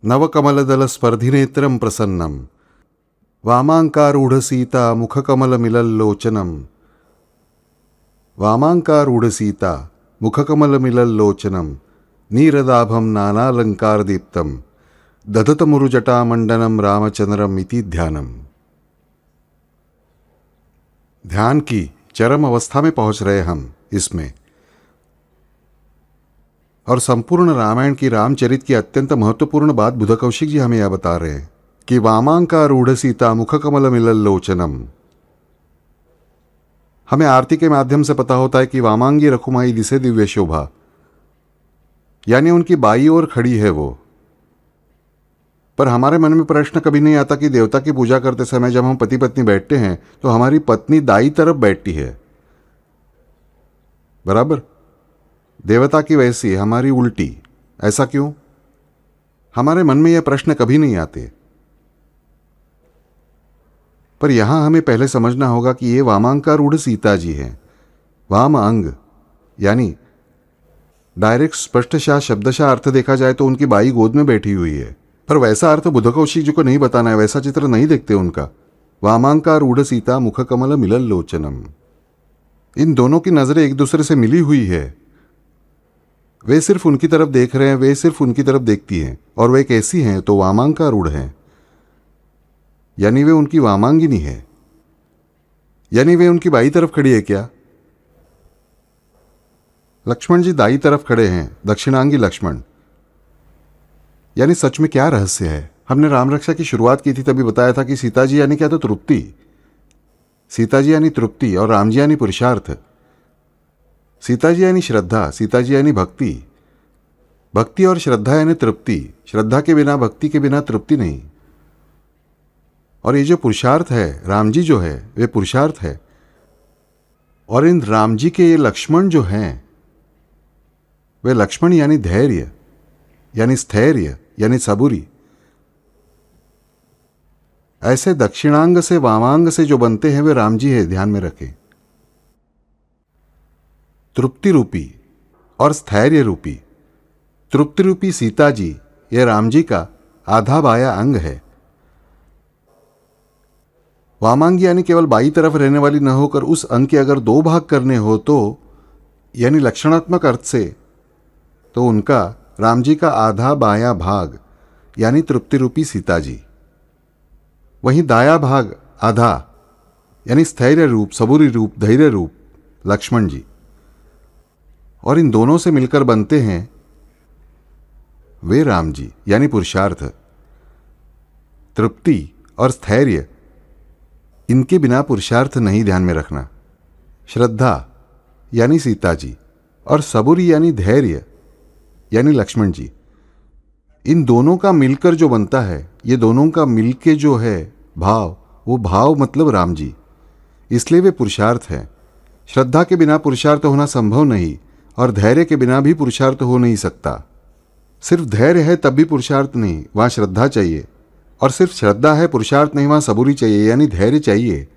नवकमलदलस्पर्धिनेत्रं प्रसन्नं वामाङ्कारूढसीता मुखकमलमिलल्लोचनं वामाङ्कारूढसीता मुखकमलमिलल्लोचनं नीरदाभं नानालङ्कारदीप्तं दधतमुरुजटामण्डनं रामचन्द्रम् इति ध्यानम्। ध्यान की चरम अवस्था में पहुंच रहे हम इसमें, और संपूर्ण रामायण की रामचरित की अत्यंत महत्वपूर्ण बात बुध कौशिक जी हमें यह बता रहे हैं कि वामांकारूढ़ सीता मुखकमलमिलल्लोचनम। हमें आरती के माध्यम से पता होता है कि वामांगी रखुमाई दिसे दिव्य शोभा, यानी उनकी बाई ओर खड़ी है वो। पर हमारे मन में प्रश्न कभी नहीं आता कि देवता की पूजा करते समय जब हम पति पत्नी बैठते हैं तो हमारी पत्नी दाई तरफ बैठती है, बराबर। देवता की वैसी हमारी उल्टी, ऐसा क्यों? हमारे मन में यह प्रश्न कभी नहीं आते। पर यहां हमें पहले समझना होगा कि ये वामांकारूढ़ सीता जी हैं। वाम अंग यानी डायरेक्ट स्पष्टशः शब्दशः अर्थ देखा जाए तो उनकी बाई गोद में बैठी हुई है, पर वैसा अर्थ बुध कौशिक जी को नहीं बताना है, वैसा चित्र नहीं देखते उनका। वामांकारूढ़ सीता मुखकमल मिलल्लोचनम, इन दोनों की नजरें एक दूसरे से मिली हुई है। वे सिर्फ उनकी तरफ देख रहे हैं, वे सिर्फ उनकी तरफ देखती हैं, और वे कैसी हैं तो वामांकारूढ़ हैं, यानी वे उनकी वामांगिनी है। यानी वे उनकी बाई तरफ खड़ी है क्या? लक्ष्मण जी दाई तरफ खड़े हैं, दक्षिणांगी लक्ष्मण। यानी सच में क्या रहस्य है? हमने राम रक्षा की शुरुआत की थी, तभी बताया था कि सीता जी यानी क्या तो तृप्ति, सीता जी यानी तृप्ति, और राम जी यानी पुरुषार्थ। सीता जी यानी श्रद्धा, सीता जी यानी भक्ति, भक्ति और श्रद्धा यानी तृप्ति। श्रद्धा के बिना, भक्ति के बिना तृप्ति नहीं। और ये जो पुरुषार्थ है, राम जी जो है वे पुरुषार्थ है। और इन राम जी के ये लक्ष्मण जो हैं वे लक्ष्मण यानी धैर्य, यानी स्थैर्य, यानी सबूरी। ऐसे दक्षिणांग से वामांग से जो बनते हैं वे राम जी है, ध्यान में रखें। तृप्ति रूपी और स्थैर्य रूपी। तृप्ति रूपी सीता जी ये राम जी का आधा बाया अंग है। वामांगी यानी केवल बाई तरफ रहने वाली न होकर उस अंग के अगर दो भाग करने हो तो, यानी लक्षणात्मक अर्थ से, तो उनका राम जी का आधा बाया भाग यानी तृप्ति रूपी सीता जी, वहीं दाया भाग आधा यानी स्थैर्य रूप, सबूरी रूप, धैर्य रूप लक्ष्मण जी। और इन दोनों से मिलकर बनते हैं वे राम जी यानी पुरुषार्थ। तृप्ति और स्थैर्य, इनके बिना पुरुषार्थ नहीं, ध्यान में रखना। श्रद्धा यानी सीता जी, और सबूरी यानी धैर्य यानी लक्ष्मण जी। इन दोनों का मिलकर जो बनता है, ये दोनों का मिलके जो है भाव, वो भाव मतलब राम जी, इसलिए वे पुरुषार्थ हैं। श्रद्धा के बिना पुरुषार्थ होना संभव नहीं, और धैर्य के बिना भी पुरुषार्थ हो नहीं सकता। सिर्फ धैर्य है तब भी पुरुषार्थ नहीं, वहां श्रद्धा चाहिए। और सिर्फ श्रद्धा है, पुरुषार्थ नहीं, वहां सबूरी चाहिए, यानी धैर्य चाहिए।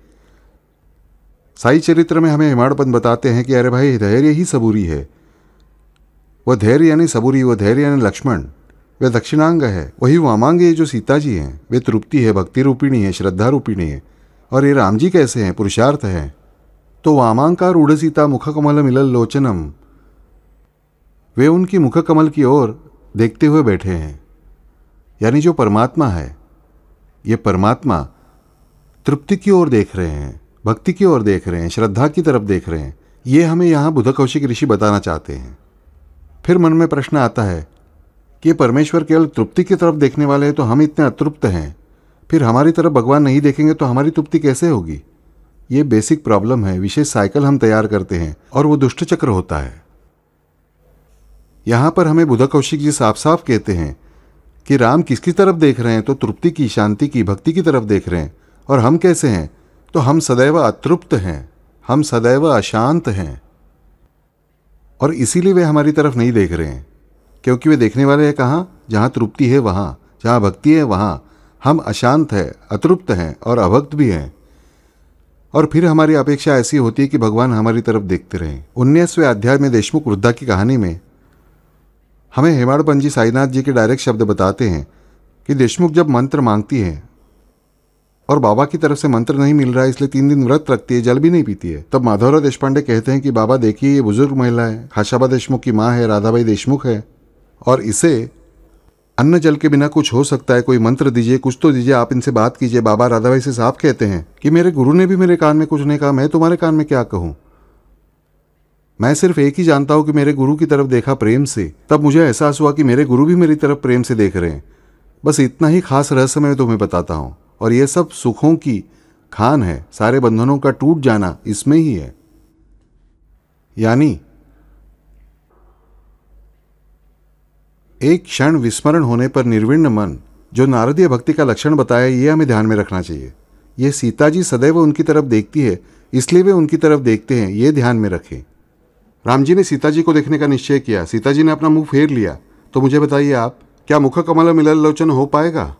साई चरित्र में हमें हिमाड़पंत बताते हैं कि अरे भाई, धैर्य ही सबूरी है। वह धैर्य यानी सबूरी, वह धैर्य यानी लक्ष्मण, वे दक्षिणांग है। वही वामांग जो सीता जी हैं वे तृप्ति है, भक्ति रूपिणी है, श्रद्धा रूपिणी है। और ये राम जी कैसे हैं? पुरुषार्थ हैं। तो वामांकारूढ़ सीता मुखकमल मिलल्लोचनम, वे उनकी मुख कमल की ओर देखते हुए बैठे हैं। यानी जो परमात्मा है, ये परमात्मा तृप्ति की ओर देख रहे हैं, भक्ति की ओर देख रहे हैं, श्रद्धा की तरफ देख रहे हैं। ये हमें यहाँ बुध कौशिक ऋषि बताना चाहते हैं। फिर मन में प्रश्न आता है कि परमेश्वर केवल तृप्ति की तरफ देखने वाले हैं, तो हम इतने अतृप्त हैं, फिर हमारी तरफ भगवान नहीं देखेंगे तो हमारी तृप्ति कैसे होगी? ये बेसिक प्रॉब्लम है। विशेष साइकिल हम तैयार करते हैं और वो दुष्ट चक्र होता है। यहां पर हमें बुध कौशिक जी साफ साफ कहते हैं कि राम किसकी तरफ देख रहे हैं? तो तृप्ति की, शांति की, भक्ति की तरफ देख रहे हैं। और हम कैसे हैं? तो हम सदैव अतृप्त हैं, हम सदैव अशांत हैं। और इसीलिए वे हमारी तरफ नहीं देख रहे हैं, क्योंकि वे देखने वाले हैं कहाँ? जहाँ तृप्ति है वहाँ, जहाँ भक्ति है वहाँ। हम अशांत हैं, अतृप्त हैं और अभक्त भी हैं। और फिर हमारी अपेक्षा ऐसी होती है कि भगवान हमारी तरफ देखते रहें। 19वें अध्याय में देशमुख वृद्धा की कहानी में हमें हेमाड़ पंजी साईनाथ जी के डायरेक्ट शब्द बताते हैं कि देशमुख जब मंत्र मांगती है और बाबा की तरफ से मंत्र नहीं मिल रहा है इसलिए 3 दिन व्रत रखती है, जल भी नहीं पीती है, तब माधवराव देशपांडे कहते हैं कि बाबा देखिए ये बुजुर्ग महिला है, खाशाबा देशमुख की माँ है, राधाबाई देशमुख है, और इसे अन्न जल के बिना कुछ हो सकता है, कोई मंत्र दीजिए, कुछ तो दीजिए, आप इनसे बात कीजिए। बाबा राधाबाई से साफ कहते हैं कि मेरे गुरु ने भी मेरे कान में कुछ नहीं कहा, मैं तुम्हारे कान में क्या कहूँ, मैं सिर्फ एक ही जानता हूं कि मेरे गुरु की तरफ देखा प्रेम से, तब मुझे एहसास हुआ कि मेरे गुरु भी मेरी तरफ प्रेम से देख रहे हैं। बस इतना ही खास रहस्य मैं तुम्हें बताता हूं, और यह सब सुखों की खान है, सारे बंधनों का टूट जाना इसमें ही है। यानी एक क्षण विस्मरण होने पर निर्विण्ण मन, जो नारदीय भक्ति का लक्षण बताया, ये हमें ध्यान में रखना चाहिए। ये सीता जी सदैव उनकी तरफ देखती है, इसलिए वे उनकी तरफ देखते हैं, ये ध्यान में रखें। राम जी ने सीता जी को देखने का निश्चय किया, सीता जी ने अपना मुंह फेर लिया, तो मुझे बताइए आप, क्या मुख कमल मिलल लोचन हो पाएगा?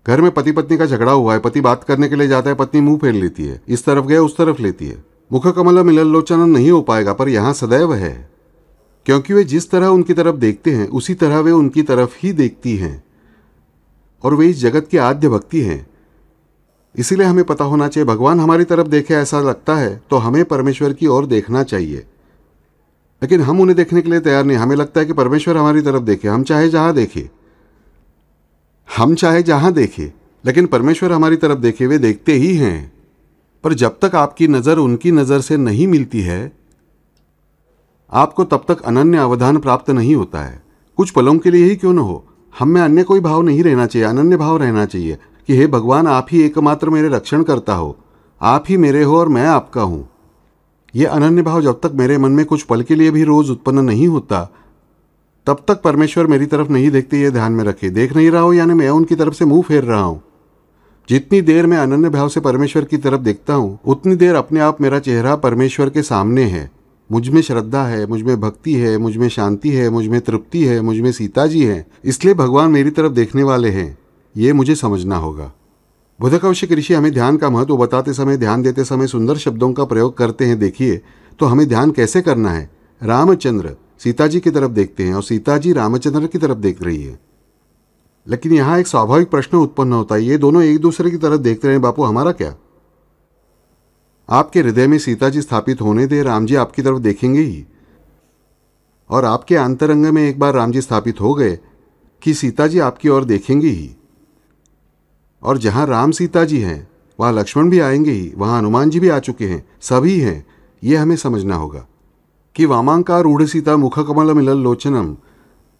घर में पति पत्नी का झगड़ा हुआ है, पति बात करने के लिए जाता है, पत्नी मुंह फेर लेती है, इस तरफ गया उस तरफ लेती है, मुख कमल मिलल लोचन नहीं हो पाएगा। पर यहां सदैव है, क्योंकि वे जिस तरह उनकी तरफ देखते हैं उसी तरह वे उनकी तरफ ही देखती हैं, और वे इस जगत की आद्य भक्ति हैं। इसीलिए हमें पता होना चाहिए, भगवान हमारी तरफ देखे ऐसा लगता है तो हमें परमेश्वर की ओर देखना चाहिए, लेकिन हम उन्हें देखने के लिए तैयार नहीं। हमें लगता है कि परमेश्वर हमारी तरफ देखे, हम चाहे जहां देखे, लेकिन परमेश्वर हमारी तरफ देखे, वे देखते ही हैं। पर जब तक आपकी नज़र उनकी नज़र से नहीं मिलती है, आपको तब तक अनन्य अवधान प्राप्त नहीं होता है। कुछ पलों के लिए ही क्यों न हो, हम में अन्य कोई भाव नहीं रहना चाहिए, अनन्य भाव रहना चाहिए कि हे भगवान, आप ही एकमात्र मेरे रक्षण करता हो, आप ही मेरे हो और मैं आपका हूं। यह अनन्य भाव जब तक मेरे मन में कुछ पल के लिए भी रोज उत्पन्न नहीं होता, तब तक परमेश्वर मेरी तरफ नहीं देखते। ये ध्यान में रखे, देख नहीं रहा हो यानी मैं उनकी तरफ से मुंह फेर रहा हूं। जितनी देर मैं अनन्य भाव से परमेश्वर की तरफ देखता हूं, उतनी देर अपने आप मेरा चेहरा परमेश्वर के सामने है। मुझ में श्रद्धा है, मुझ में भक्ति है, मुझ में शांति है, मुझ में तृप्ति है, मुझ में सीता जी है, इसलिए भगवान मेरी तरफ देखने वाले हैं, ये मुझे समझना होगा। बुद्ध कौशिक ऋषि हमें ध्यान का महत्व बताते समय, ध्यान देते समय सुंदर शब्दों का प्रयोग करते हैं। देखिए तो हमें ध्यान कैसे करना है। रामचंद्र सीता जी की तरफ देखते हैं और सीता जी रामचंद्र की तरफ देख रही है, लेकिन यहाँ एक स्वाभाविक प्रश्न उत्पन्न होता है, ये दोनों एक दूसरे की तरफ देखते रहे, बापू हमारा क्या? आपके हृदय में सीता जी स्थापित होने दे, राम जी आपकी तरफ देखेंगे ही, और आपके अंतरंग में एक बार राम जी स्थापित हो गए कि सीता जी आपकी ओर देखेंगे ही, और जहां राम सीता जी हैं वहां लक्ष्मण भी आएंगे ही, वहां हनुमान जी भी आ चुके हैं, सभी हैं। ये हमें समझना होगा कि वामांकार रूढ़ सीता मुख कमल मिलल लोचनम।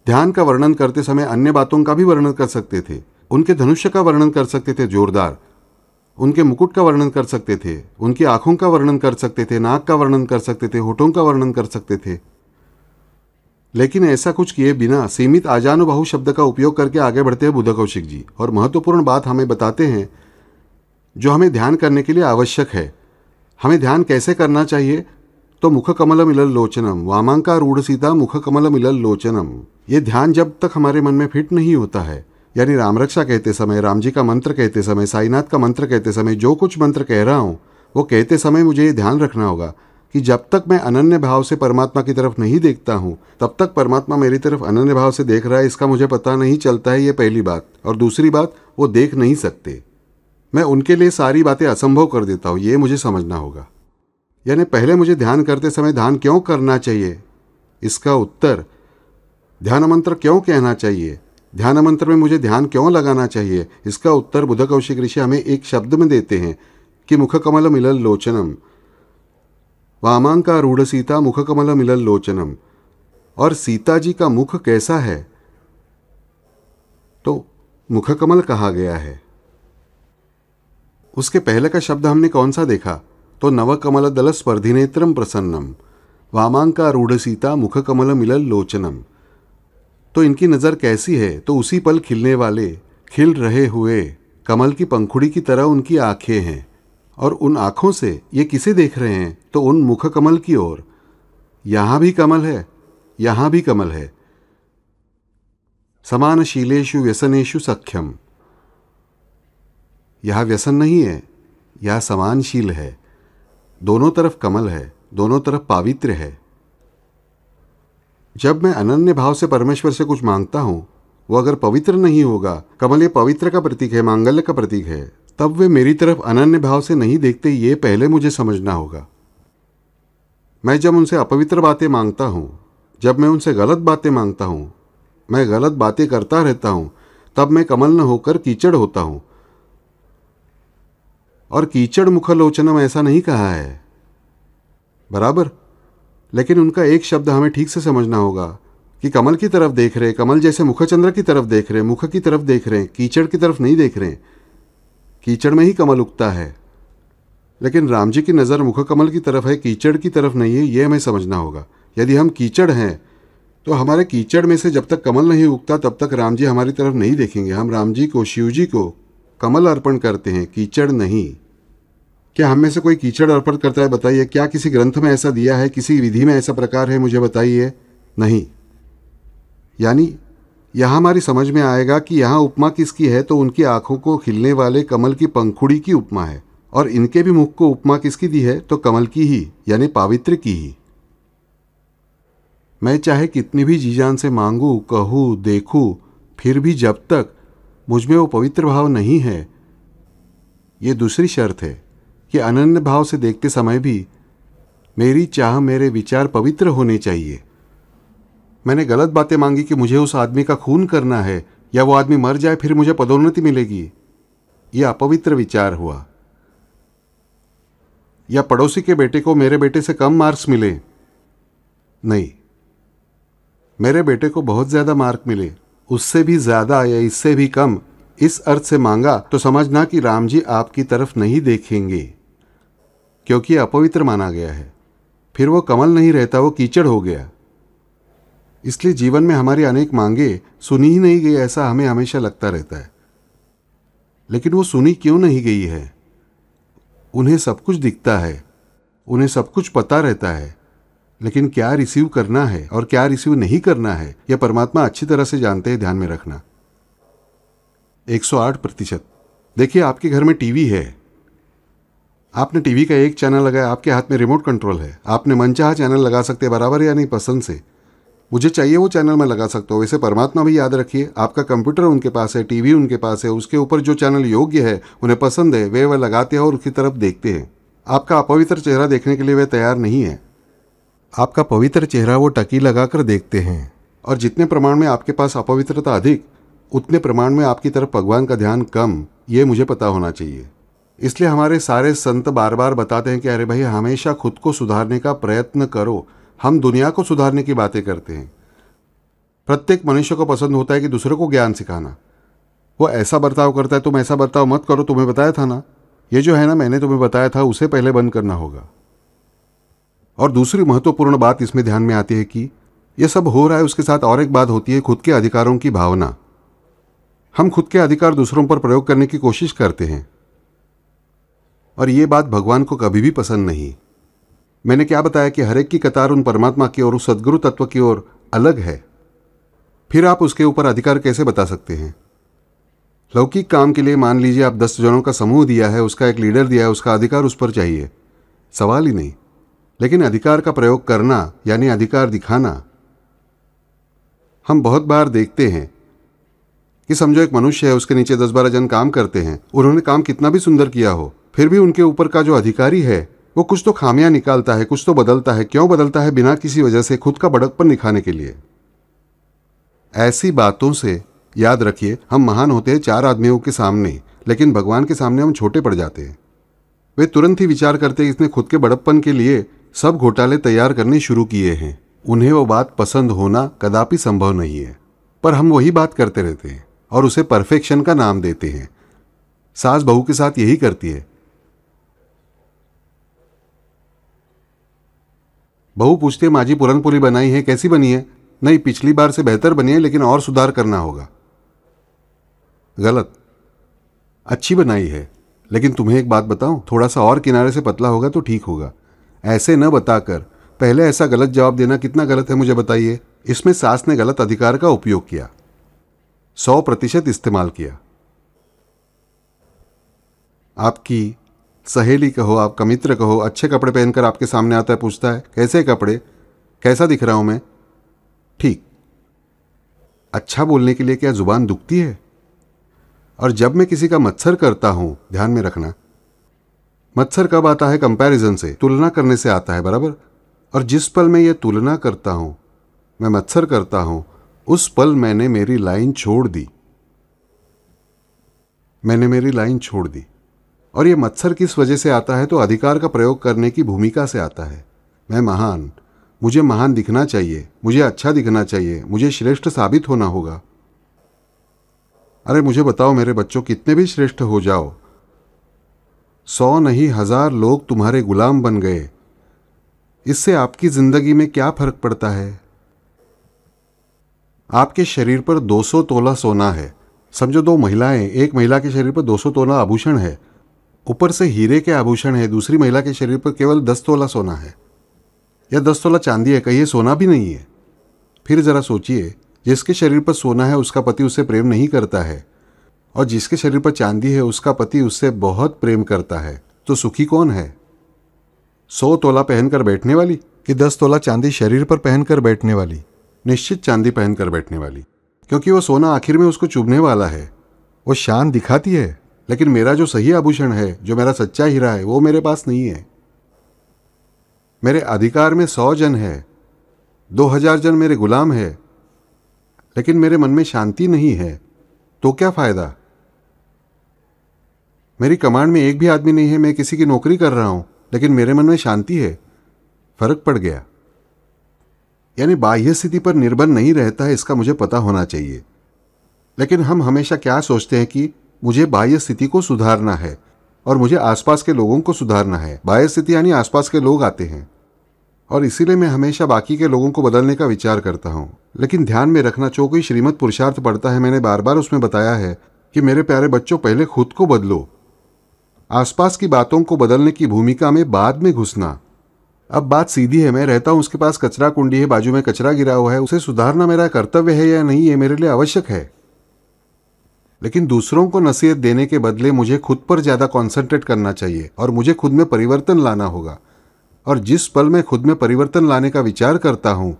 ध्यान का वर्णन करते समय अन्य बातों का भी वर्णन कर सकते थे, उनके धनुष्य का वर्णन कर सकते थे जोरदार, उनके मुकुट का वर्णन कर सकते थे, उनकी आंखों का वर्णन कर सकते थे, नाक का वर्णन कर सकते थे, होठों का वर्णन कर सकते थे, लेकिन ऐसा कुछ किए बिना सीमित आजानुबाहु शब्द का उपयोग करके आगे बढ़ते हैं बुद्ध कौशिक जी, और महत्वपूर्ण बात हमें बताते हैं जो हमें ध्यान करने के लिए आवश्यक है। हमें ध्यान कैसे करना चाहिए? तो मुख कमल मिलल लोचनम, वामांका रूढ़ सीता मुख कमल मिलल लोचनम। ये ध्यान जब तक हमारे मन में फिट नहीं होता है, यानी राम रक्षा कहते समय, राम जी का मंत्र कहते समय, साईनाथ का मंत्र कहते समय, जो कुछ मंत्र कह रहा हूँ वो कहते समय मुझे ये ध्यान रखना होगा कि जब तक मैं अनन्य भाव से परमात्मा की तरफ नहीं देखता हूँ, तब तक परमात्मा मेरी तरफ अनन्य भाव से देख रहा है, इसका मुझे पता नहीं चलता है। ये पहली बात। और दूसरी बात, वो देख नहीं सकते, मैं उनके लिए सारी बातें असंभव कर देता हूँ, ये मुझे समझना होगा। यानी पहले मुझे ध्यान करते समय ध्यान क्यों करना चाहिए, इसका उत्तर ध्यान मंत्र क्यों कहना चाहिए, ध्यान मंत्र में मुझे ध्यान क्यों लगाना चाहिए, इसका उत्तर बुद्ध कौशिक ऋषि हमें एक शब्द में देते हैं कि मुख कमल मिलल लोचनम, वामांका रूढ़ सीता मुख कमल मिलल लोचनम। और सीता जी का मुख कैसा है? तो मुख कमल कहा गया है। उसके पहले का शब्द हमने कौन सा देखा? तो नव कमल दल स्पर्धिनेत्रम प्रसन्नम, वामांका रूढ़ सीता मुख कमल मिलल लोचनम। तो इनकी नज़र कैसी है? तो उसी पल खिलने वाले, खिल रहे हुए कमल की पंखुड़ी की तरह उनकी आंखें हैं, और उन आँखों से ये किसे देख रहे हैं? तो उन मुख कमल की ओर। यहाँ भी कमल है, यहाँ भी कमल है। समानशीलेषु व्यसनेषु सख्यम, यहाँ व्यसन नहीं है, यह समानशील है, दोनों तरफ कमल है, दोनों तरफ पावित्र्य है। जब मैं अनन्य भाव से परमेश्वर से कुछ मांगता हूं, वो अगर पवित्र नहीं होगा, कमल ये पवित्र का प्रतीक है, मांगल्य का प्रतीक है, तब वे मेरी तरफ अनन्य भाव से नहीं देखते, ये पहले मुझे समझना होगा। मैं जब उनसे अपवित्र बातें मांगता हूं, जब मैं उनसे गलत बातें मांगता हूं, मैं गलत बातें करता रहता हूं, तब मैं कमल न होकर कीचड़ होता हूं। और कीचड़ मुखलोचनम ऐसा नहीं कहा है, बराबर। लेकिन उनका एक शब्द हमें ठीक से समझना होगा कि कमल की तरफ देख रहे, कमल जैसे मुखचंद्र की तरफ देख रहे, मुख की तरफ देख रहे, कीचड़ की तरफ नहीं देख रहे। कीचड़ में ही कमल उगता है, लेकिन राम जी की नज़र मुख कमल की तरफ है, कीचड़ की तरफ नहीं है, ये हमें समझना होगा। यदि हम कीचड़ हैं तो हमारे कीचड़ में से जब तक कमल नहीं उगता तब तक राम जी हमारी तरफ नहीं देखेंगे। हम राम जी को, शिव जी को कमल अर्पण करते हैं, कीचड़ नहीं। क्या हम में से कोई कीचड़ अर्पण करता है? बताइए। क्या किसी ग्रंथ में ऐसा दिया है, किसी विधि में ऐसा प्रकार है? मुझे बताइए। नहीं। यानी यहाँ हमारी समझ में आएगा कि यहाँ उपमा किसकी है, तो उनकी आंखों को खिलने वाले कमल की पंखुड़ी की उपमा है। और इनके भी मुख को उपमा किसकी दी है, तो कमल की ही, यानी पावित्र की ही। मैं चाहे कितनी भी जी जान से मांगू, कहूँ, देखूँ, फिर भी जब तक मुझ में वो पवित्र भाव नहीं है, ये दूसरी शर्त है कि अनन्य भाव से देखते समय भी मेरी चाह, मेरे विचार पवित्र होने चाहिए। मैंने गलत बातें मांगी कि मुझे उस आदमी का खून करना है, या वो आदमी मर जाए फिर मुझे पदोन्नति मिलेगी, ये अपवित्र विचार हुआ। या पड़ोसी के बेटे को मेरे बेटे से कम मार्क्स मिले, नहीं, मेरे बेटे को बहुत ज़्यादा मार्क मिले, उससे भी ज़्यादा या इससे भी कम, इस अर्थ से मांगा तो समझना कि राम जी आपकी तरफ नहीं देखेंगे, क्योंकि अपवित्र माना गया है। फिर वो कमल नहीं रहता, वो कीचड़ हो गया। इसलिए जीवन में हमारी अनेक मांगे सुनी ही नहीं गई, ऐसा हमें हमेशा लगता रहता है। लेकिन वो सुनी क्यों नहीं गई है? उन्हें सब कुछ दिखता है, उन्हें सब कुछ पता रहता है, लेकिन क्या रिसीव करना है और क्या रिसीव नहीं करना है, यह परमात्मा अच्छी तरह से जानते हैं। ध्यान में रखना। 108%। देखिए, आपके घर में टीवी है, आपने टीवी का एक चैनल लगाया, आपके हाथ में रिमोट कंट्रोल है, आपने मनचाहा चैनल लगा सकते हैं, बराबर या नहीं, पसंद से। मुझे चाहिए वो चैनल मैं लगा सकता हूँ। वैसे परमात्मा भी याद रखिए, आपका कंप्यूटर उनके पास है, टीवी उनके पास है, उसके ऊपर जो चैनल योग्य है, उन्हें पसंद है, वे लगाते हैं और उसकी तरफ देखते हैं। आपका अपवित्र चेहरा देखने के लिए वे तैयार नहीं है। आपका पवित्र चेहरा वो टकी लगाकर देखते हैं। और जितने प्रमाण में आपके पास अपवित्रता अधिक, उतने प्रमाण में आपकी तरफ भगवान का ध्यान कम, ये मुझे पता होना चाहिए। इसलिए हमारे सारे संत बार बार बताते हैं कि अरे भाई, हमेशा खुद को सुधारने का प्रयत्न करो। हम दुनिया को सुधारने की बातें करते हैं। प्रत्येक मनुष्य को पसंद होता है कि दूसरे को ज्ञान सिखाना। वो ऐसा बर्ताव करता है, तुम ऐसा बर्ताव मत करो, तुम्हें बताया था ना, ये जो है ना, मैंने तुम्हें बताया था, उसे पहले बंद करना होगा। और दूसरी महत्वपूर्ण बात इसमें ध्यान में आती है कि यह सब हो रहा है, उसके साथ और एक बात होती है, खुद के अधिकारों की भावना। हम खुद के अधिकार दूसरों पर प्रयोग करने की कोशिश करते हैं, और ये बात भगवान को कभी भी पसंद नहीं। मैंने क्या बताया कि हर एक की कतार उन परमात्मा की और उस सद्गुरु तत्व की ओर अलग है। फिर आप उसके ऊपर अधिकार कैसे बता सकते हैं? लौकिक काम के लिए मान लीजिए आप 10 जनों का समूह दिया है, उसका एक लीडर दिया है, उसका अधिकार उस पर चाहिए, सवाल ही नहीं। लेकिन अधिकार का प्रयोग करना, यानी अधिकार दिखाना, हम बहुत बार देखते हैं कि समझो एक मनुष्य है, उसके नीचे 10-12 जन काम करते हैं, उन्होंने काम कितना भी सुंदर किया हो, फिर भी उनके ऊपर का जो अधिकारी है वो कुछ तो खामियां निकालता है, कुछ तो बदलता है। क्यों बदलता है? बिना किसी वजह से, खुद का बड़कपन दिखाने के लिए। ऐसी बातों से याद रखिए, हम महान होते हैं 4 आदमियों के सामने, लेकिन भगवान के सामने हम छोटे पड़ जाते हैं। वे तुरंत ही विचार करते हैं इसने खुद के बड़प्पन के लिए सब घोटाले तैयार करने शुरू किए हैं। उन्हें वो बात पसंद होना कदापि संभव नहीं है, पर हम वही बात करते रहते हैं और उसे परफेक्शन का नाम देते हैं। सास बहू के साथ यही करती है। बहू पूछती है, माँ जी पूरन पूरी बनाई है, कैसी बनी है? नहीं, पिछली बार से बेहतर बनी है, लेकिन और सुधार करना होगा। गलत। अच्छी बनाई है, लेकिन तुम्हें एक बात बताऊं, थोड़ा सा और किनारे से पतला होगा तो ठीक होगा। ऐसे न बताकर पहले ऐसा गलत जवाब देना कितना गलत है, मुझे बताइए। इसमें सास ने गलत अधिकार का उपयोग किया, 100% इस्तेमाल किया। आपकी सहेली कहो, आपका मित्र कहो, अच्छे कपड़े पहनकर आपके सामने आता है, पूछता है कैसे कपड़े, कैसा दिख रहा हूं मैं? ठीक। अच्छा बोलने के लिए क्या जुबान दुखती है? और जब मैं किसी का मत्सर करता हूं, ध्यान में रखना, मत्सर कब आता है? कंपैरिजन से, तुलना करने से आता है, बराबर। और जिस पल मैं ये तुलना करता हूं, मैं मत्सर करता हूं, उस पल मैंने मेरी लाइन छोड़ दी। मैंने मेरी लाइन छोड़ दी। और ये मत्सर किस वजह से आता है? तो अधिकार का प्रयोग करने की भूमिका से आता है। मैं महान, मुझे महान दिखना चाहिए, मुझे अच्छा दिखना चाहिए, मुझे श्रेष्ठ साबित होना होगा। अरे मुझे बताओ मेरे बच्चों, कितने भी श्रेष्ठ हो जाओ, 100 नहीं 1000 लोग तुम्हारे गुलाम बन गए, इससे आपकी जिंदगी में क्या फर्क पड़ता है? आपके शरीर पर 200 तोला सोना है। समझो 2 महिलाएं, एक महिला के शरीर पर 200 तोला आभूषण है, ऊपर से हीरे के आभूषण है, दूसरी महिला के शरीर पर केवल 10 तोला सोना है या 10 तोला चांदी है, कहिए सोना भी नहीं है। फिर जरा सोचिए, जिसके शरीर पर सोना है उसका पति उससे प्रेम नहीं करता है, और जिसके शरीर पर चांदी है उसका पति उससे बहुत प्रेम करता है, तो सुखी कौन है? 100 तोला पहनकर बैठने वाली कि 10 तोला चांदी शरीर पर पहनकर बैठने वाली? निश्चित चांदी पहनकर बैठने वाली, क्योंकि वो सोना आखिर में उसको चुभने वाला है। वो शान दिखाती है, लेकिन मेरा जो सही आभूषण है, जो मेरा सच्चा हीरा है, वो मेरे पास नहीं है। मेरे अधिकार में 100 जन है, 2000 जन मेरे गुलाम है, लेकिन मेरे मन में शांति नहीं है, तो क्या फायदा? मेरी कमांड में एक भी आदमी नहीं है, मैं किसी की नौकरी कर रहा हूं, लेकिन मेरे मन में शांति है, फर्क पड़ गया। यानी बाह्य स्थिति पर निर्भर नहीं रहता है, इसका मुझे पता होना चाहिए। लेकिन हम हमेशा क्या सोचते हैं कि मुझे बाह्य स्थिति को सुधारना है और मुझे आसपास के लोगों को सुधारना है। बाह्य स्थिति यानी आसपास के लोग आते हैं, और इसीलिए मैं हमेशा बाकी के लोगों को बदलने का विचार करता हूं। लेकिन ध्यान में रखना, जो कोई श्रीमद् पुरुषार्थ पढ़ता है, मैंने बार बार उसमें बताया है कि मेरे प्यारे बच्चों, पहले खुद को बदलो। आसपास की बातों को बदलने की भूमिका में बाद में घुसना। अब बात सीधी है, मैं रहता हूं, उसके पास कचरा कुंडी है, बाजू में कचरा गिरा हुआ है, उसे सुधारना मेरा कर्तव्य है या नहीं, ये मेरे लिए आवश्यक है। लेकिन दूसरों को नसीहत देने के बदले मुझे खुद पर ज्यादा कॉन्सेंट्रेट करना चाहिए और मुझे खुद में परिवर्तन लाना होगा। और जिस पल मैं खुद में परिवर्तन लाने का विचार करता हूं,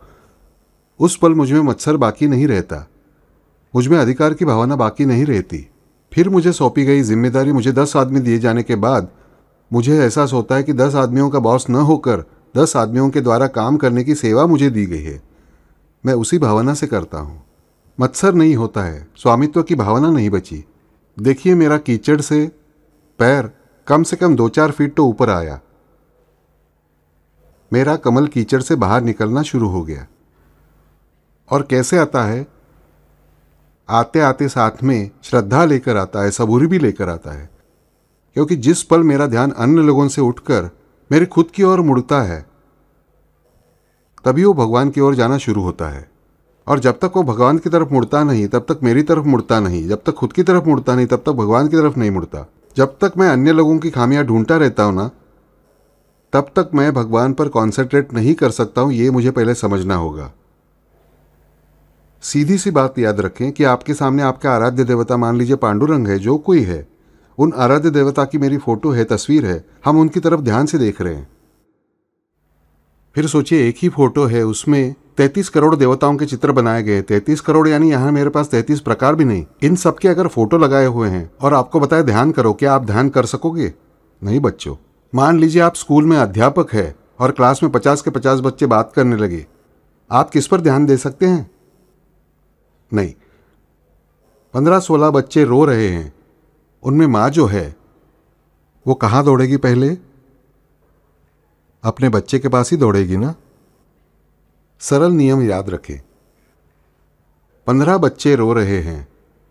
उस पल मुझ में मत्सर बाकी नहीं रहता, मुझ में अधिकार की भावना बाकी नहीं रहती। फिर मुझे सौंपी गई जिम्मेदारी मुझे 10 आदमी दिए जाने के बाद मुझे एहसास होता है कि 10 आदमियों का बॉस न होकर 10 आदमियों के द्वारा काम करने की सेवा मुझे दी गई है। मैं उसी भावना से करता हूँ। मत्सर नहीं होता है, स्वामित्व की भावना नहीं बची। देखिए, मेरा कीचड़ से पैर कम से कम 2-4 फीट तो ऊपर आया। मेरा कमल कीचड़ से बाहर निकलना शुरू हो गया। और कैसे आता है? आते आते साथ में श्रद्धा लेकर आता है, सबूरी भी लेकर आता है। क्योंकि जिस पल मेरा ध्यान अन्य लोगों से उठकर मेरे खुद की ओर मुड़ता है, तभी वो भगवान की ओर जाना शुरू होता है। और जब तक वो भगवान की तरफ मुड़ता नहीं, तब तक मेरी तरफ मुड़ता नहीं। जब तक खुद की तरफ मुड़ता नहीं, तब तक भगवान की तरफ नहीं मुड़ता। जब तक मैं अन्य लोगों की खामियां ढूंढता रहता हूं ना, तब तक मैं भगवान पर कॉन्सेंट्रेट नहीं कर सकता हूं। ये मुझे पहले समझना होगा। सीधी सी बात याद रखें कि आपके सामने आपका आराध्य देवता, मान लीजिए पांडुरंग है, जो कोई है, उन आराध्य देवता की मेरी फोटो है, तस्वीर है, हम उनकी तरफ ध्यान से देख रहे हैं। फिर सोचिए, एक ही फोटो है, उसमें 33 करोड़ देवताओं के चित्र बनाए गए। 33 करोड़ यानी यहाँ मेरे पास 33 प्रकार भी नहीं। इन सबके अगर फोटो लगाए हुए हैं और आपको बताया ध्यान करो, क्या आप ध्यान कर सकोगे? नहीं बच्चों। मान लीजिए आप स्कूल में अध्यापक है और क्लास में 50 के 50 बच्चे बात करने लगे, आप किस पर ध्यान दे सकते हैं? नहीं। 15-16 बच्चे रो रहे हैं, उनमें माँ जो है वो कहाँ दौड़ेगी? पहले अपने बच्चे के पास ही दौड़ेगी ना। सरल नियम याद रखें। 15 बच्चे रो रहे हैं,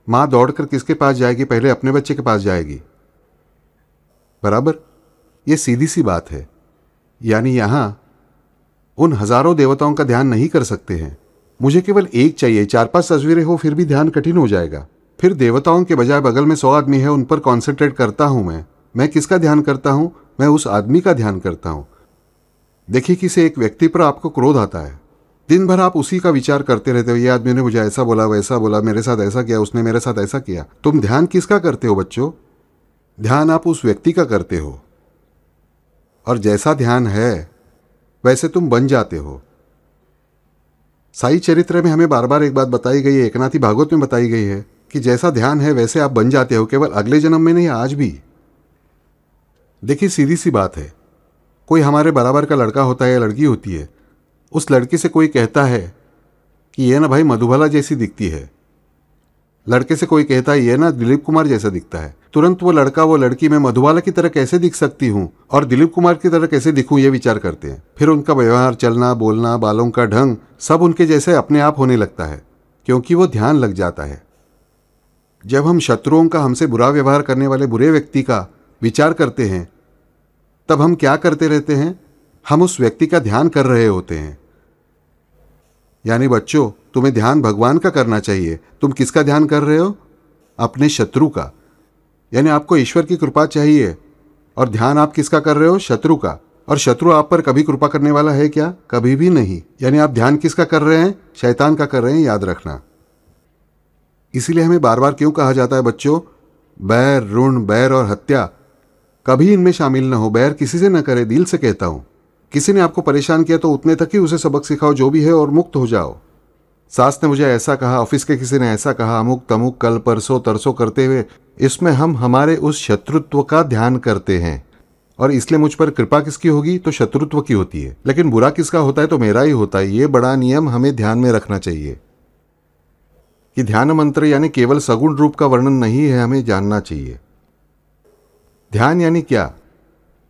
माँ दौड़कर किसके पास जाएगी? पहले अपने बच्चे के पास जाएगी, बराबर। ये सीधी सी बात है। यानी यहां उन हजारों देवताओं का ध्यान नहीं कर सकते हैं, मुझे केवल एक चाहिए। 4-5 तस्वीरें हो फिर भी ध्यान कठिन हो जाएगा। फिर देवताओं के बजाय बगल में 100 आदमी है, उन पर कॉन्सेंट्रेट करता हूं। मैं किसका ध्यान करता हूं? मैं उस आदमी का ध्यान करता हूं। देखिए, किसी एक व्यक्ति पर आपको क्रोध आता है, दिन भर आप उसी का विचार करते रहते हो, ये आदमी ने मुझे ऐसा बोला, वैसा बोला, मेरे साथ ऐसा किया, उसने मेरे साथ ऐसा किया। तुम ध्यान किसका करते हो बच्चों? ध्यान आप उस व्यक्ति का करते हो। और जैसा ध्यान है वैसे तुम बन जाते हो। साई चरित्र में हमें बार बार एक बात बताई गई है, एकनाथी भागवत में बताई गई है कि जैसा ध्यान है वैसे आप बन जाते हो, केवल अगले जन्म में नहीं, आज भी। देखिए सीधी सी बात है, कोई हमारे बराबर का लड़का होता है या लड़की होती है, उस लड़की से कोई कहता है कि ये ना भाई मधुबाला जैसी दिखती है, लड़के से कोई कहता है ये ना दिलीप कुमार जैसा दिखता है, तुरंत वो लड़का वो लड़की मैं मधुबाला की तरह कैसे दिख सकती हूँ और दिलीप कुमार की तरह कैसे दिखूं, ये विचार करते हैं। फिर उनका व्यवहार, चलना बोलना, बालों का ढंग सब उनके जैसे अपने आप होने लगता है, क्योंकि वो ध्यान लग जाता है। जब हम शत्रुओं का, हमसे बुरा व्यवहार करने वाले बुरे व्यक्ति का विचार करते हैं, तब हम क्या करते रहते हैं? हम उस व्यक्ति का ध्यान कर रहे होते हैं। यानी बच्चों, तुम्हें ध्यान भगवान का करना चाहिए। तुम किसका ध्यान कर रहे हो? अपने शत्रु का। यानी आपको ईश्वर की कृपा चाहिए और ध्यान आप किसका कर रहे हो? शत्रु का। और शत्रु आप पर कभी कृपा करने वाला है क्या? कभी भी नहीं। यानी आप ध्यान किसका कर रहे हैं? शैतान का कर रहे हैं, याद रखना। इसीलिए हमें बार बार क्यों कहा जाता है बच्चों, बैर, ऋण, बैर और हत्या कभी इनमें शामिल न हो। बैर किसी से न करे, दिल से कहता हूं। किसी ने आपको परेशान किया तो उतने तक ही उसे सबक सिखाओ जो भी है और मुक्त हो जाओ। सास ने मुझे ऐसा कहा, ऑफिस के किसी ने ऐसा कहा, अमुक तमुक, कल परसों तरसों करते हुए, इसमें हम हमारे उस शत्रुत्व का ध्यान करते हैं। और इसलिए मुझ पर कृपा किसकी होगी? तो शत्रुत्व की होती है। लेकिन बुरा किसका होता है? तो मेरा ही होता है। ये बड़ा नियम हमें ध्यान में रखना चाहिए कि ध्यान मंत्र यानी केवल सगुण रूप का वर्णन नहीं है, हमें जानना चाहिए। ध्यान यानी क्या?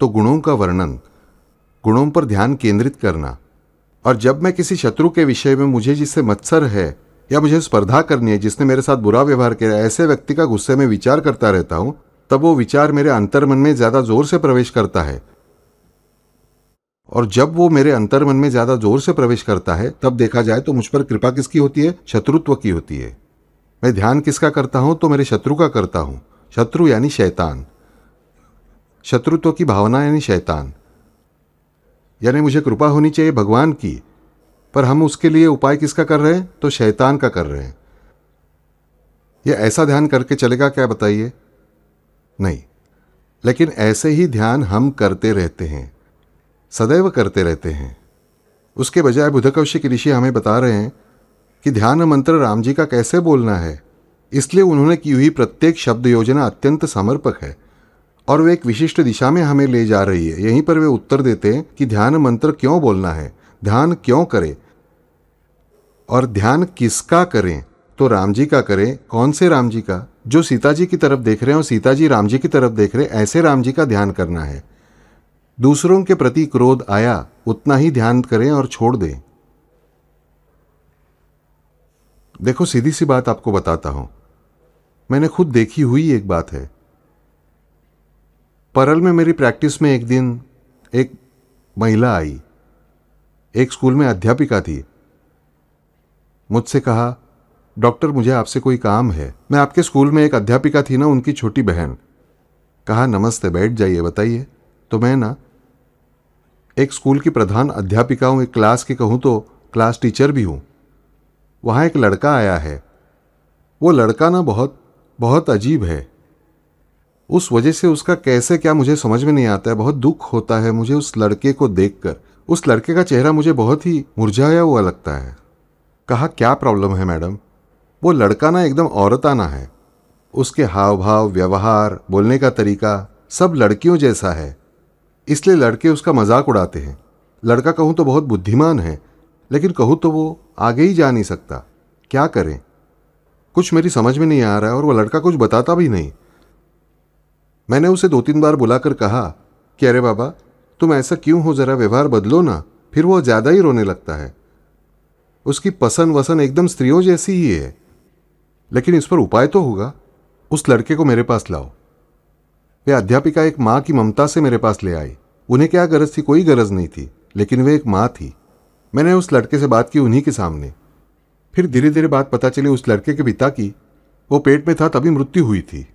तो गुणों का वर्णन, गुणों पर ध्यान केंद्रित करना। और जब मैं किसी शत्रु के विषय में, मुझे जिससे मत्सर है या मुझे स्पर्धा करनी है, जिसने मेरे साथ बुरा व्यवहार किया, ऐसे व्यक्ति का गुस्से में विचार करता रहता हूं, तब वो विचार मेरे अंतर्मन में ज्यादा जोर से प्रवेश करता है। और जब वो मेरे अंतर्मन में ज्यादा जोर से प्रवेश करता है, तब देखा जाए तो मुझ पर कृपा किसकी होती है? शत्रुत्व की होती है। मैं ध्यान किसका करता हूं? तो मेरे शत्रु का करता हूं। शत्रु यानी शैतान। शत्रुत्व की भावना यानी शैतान। यानी मुझे कृपा होनी चाहिए भगवान की, पर हम उसके लिए उपाय किसका कर रहे हैं? तो शैतान का कर रहे हैं। यह ऐसा ध्यान करके चलेगा क्या, बताइए? नहीं। लेकिन ऐसे ही ध्यान हम करते रहते हैं, सदैव करते रहते हैं। उसके बजाय बुद्धकौशिक ऋषि हमें बता रहे हैं कि ध्यान मंत्र राम जी का कैसे बोलना है। इसलिए उन्होंने की हुई प्रत्येक शब्द योजना अत्यंत समर्पक है और वे एक विशिष्ट दिशा में हमें ले जा रही है। यहीं पर वे उत्तर देते हैं कि ध्यान मंत्र क्यों बोलना है, ध्यान क्यों करें और ध्यान किसका करें। तो राम जी का करें। कौन से राम जी का? जो सीता जी की तरफ देख रहे हैं और सीता जी राम जी की तरफ देख रहे हैं, ऐसे राम जी का ध्यान करना है। दूसरों के प्रति क्रोध आया, उतना ही ध्यान करें और छोड़ दें। देखो सीधी सी बात आपको बताता हूं, मैंने खुद देखी हुई एक बात है। परल में मेरी प्रैक्टिस में एक दिन एक महिला आई, एक स्कूल में अध्यापिका थी। मुझसे कहा, डॉक्टर मुझे आपसे कोई काम है। मैं आपके स्कूल में एक अध्यापिका थी ना, उनकी छोटी बहन। कहा नमस्ते, बैठ जाइए, बताइए। तो मैं ना एक स्कूल की प्रधान अध्यापिका हूँ, एक क्लास की कहूँ तो क्लास टीचर भी हूँ। वहाँ एक लड़का आया है। वो लड़का ना बहुत बहुत अजीब है। उस वजह से उसका कैसे क्या मुझे समझ में नहीं आता है। बहुत दुख होता है मुझे उस लड़के को देखकर। उस लड़के का चेहरा मुझे बहुत ही मुरझाया हुआ लगता है। कहा क्या प्रॉब्लम है मैडम? वो लड़का ना एकदम औरताना है। उसके हाव भाव, व्यवहार, बोलने का तरीका सब लड़कियों जैसा है, इसलिए लड़के उसका मजाक उड़ाते हैं। लड़का कहूँ तो बहुत बुद्धिमान है, लेकिन कहूँ तो वो आगे ही जा नहीं सकता। क्या करें? कुछ मेरी समझ में नहीं आ रहा है और वो लड़का कुछ बताता भी नहीं। मैंने उसे 2-3 बार बुलाकर कहा कि अरे बाबा तुम ऐसा क्यों हो, जरा व्यवहार बदलो ना। फिर वो ज़्यादा ही रोने लगता है। उसकी पसंद वसन एकदम स्त्रियों जैसी ही है। लेकिन इस पर उपाय तो होगा। उस लड़के को मेरे पास लाओ। वे अध्यापिका एक माँ की ममता से मेरे पास ले आई। उन्हें क्या गरज थी? कोई गरज नहीं थी, लेकिन वे एक माँ थी। मैंने उस लड़के से बात की उन्हीं के सामने। फिर धीरे धीरे बात पता चली उस लड़के के पिता की। वो पेट में था तभी मृत्यु हुई थी।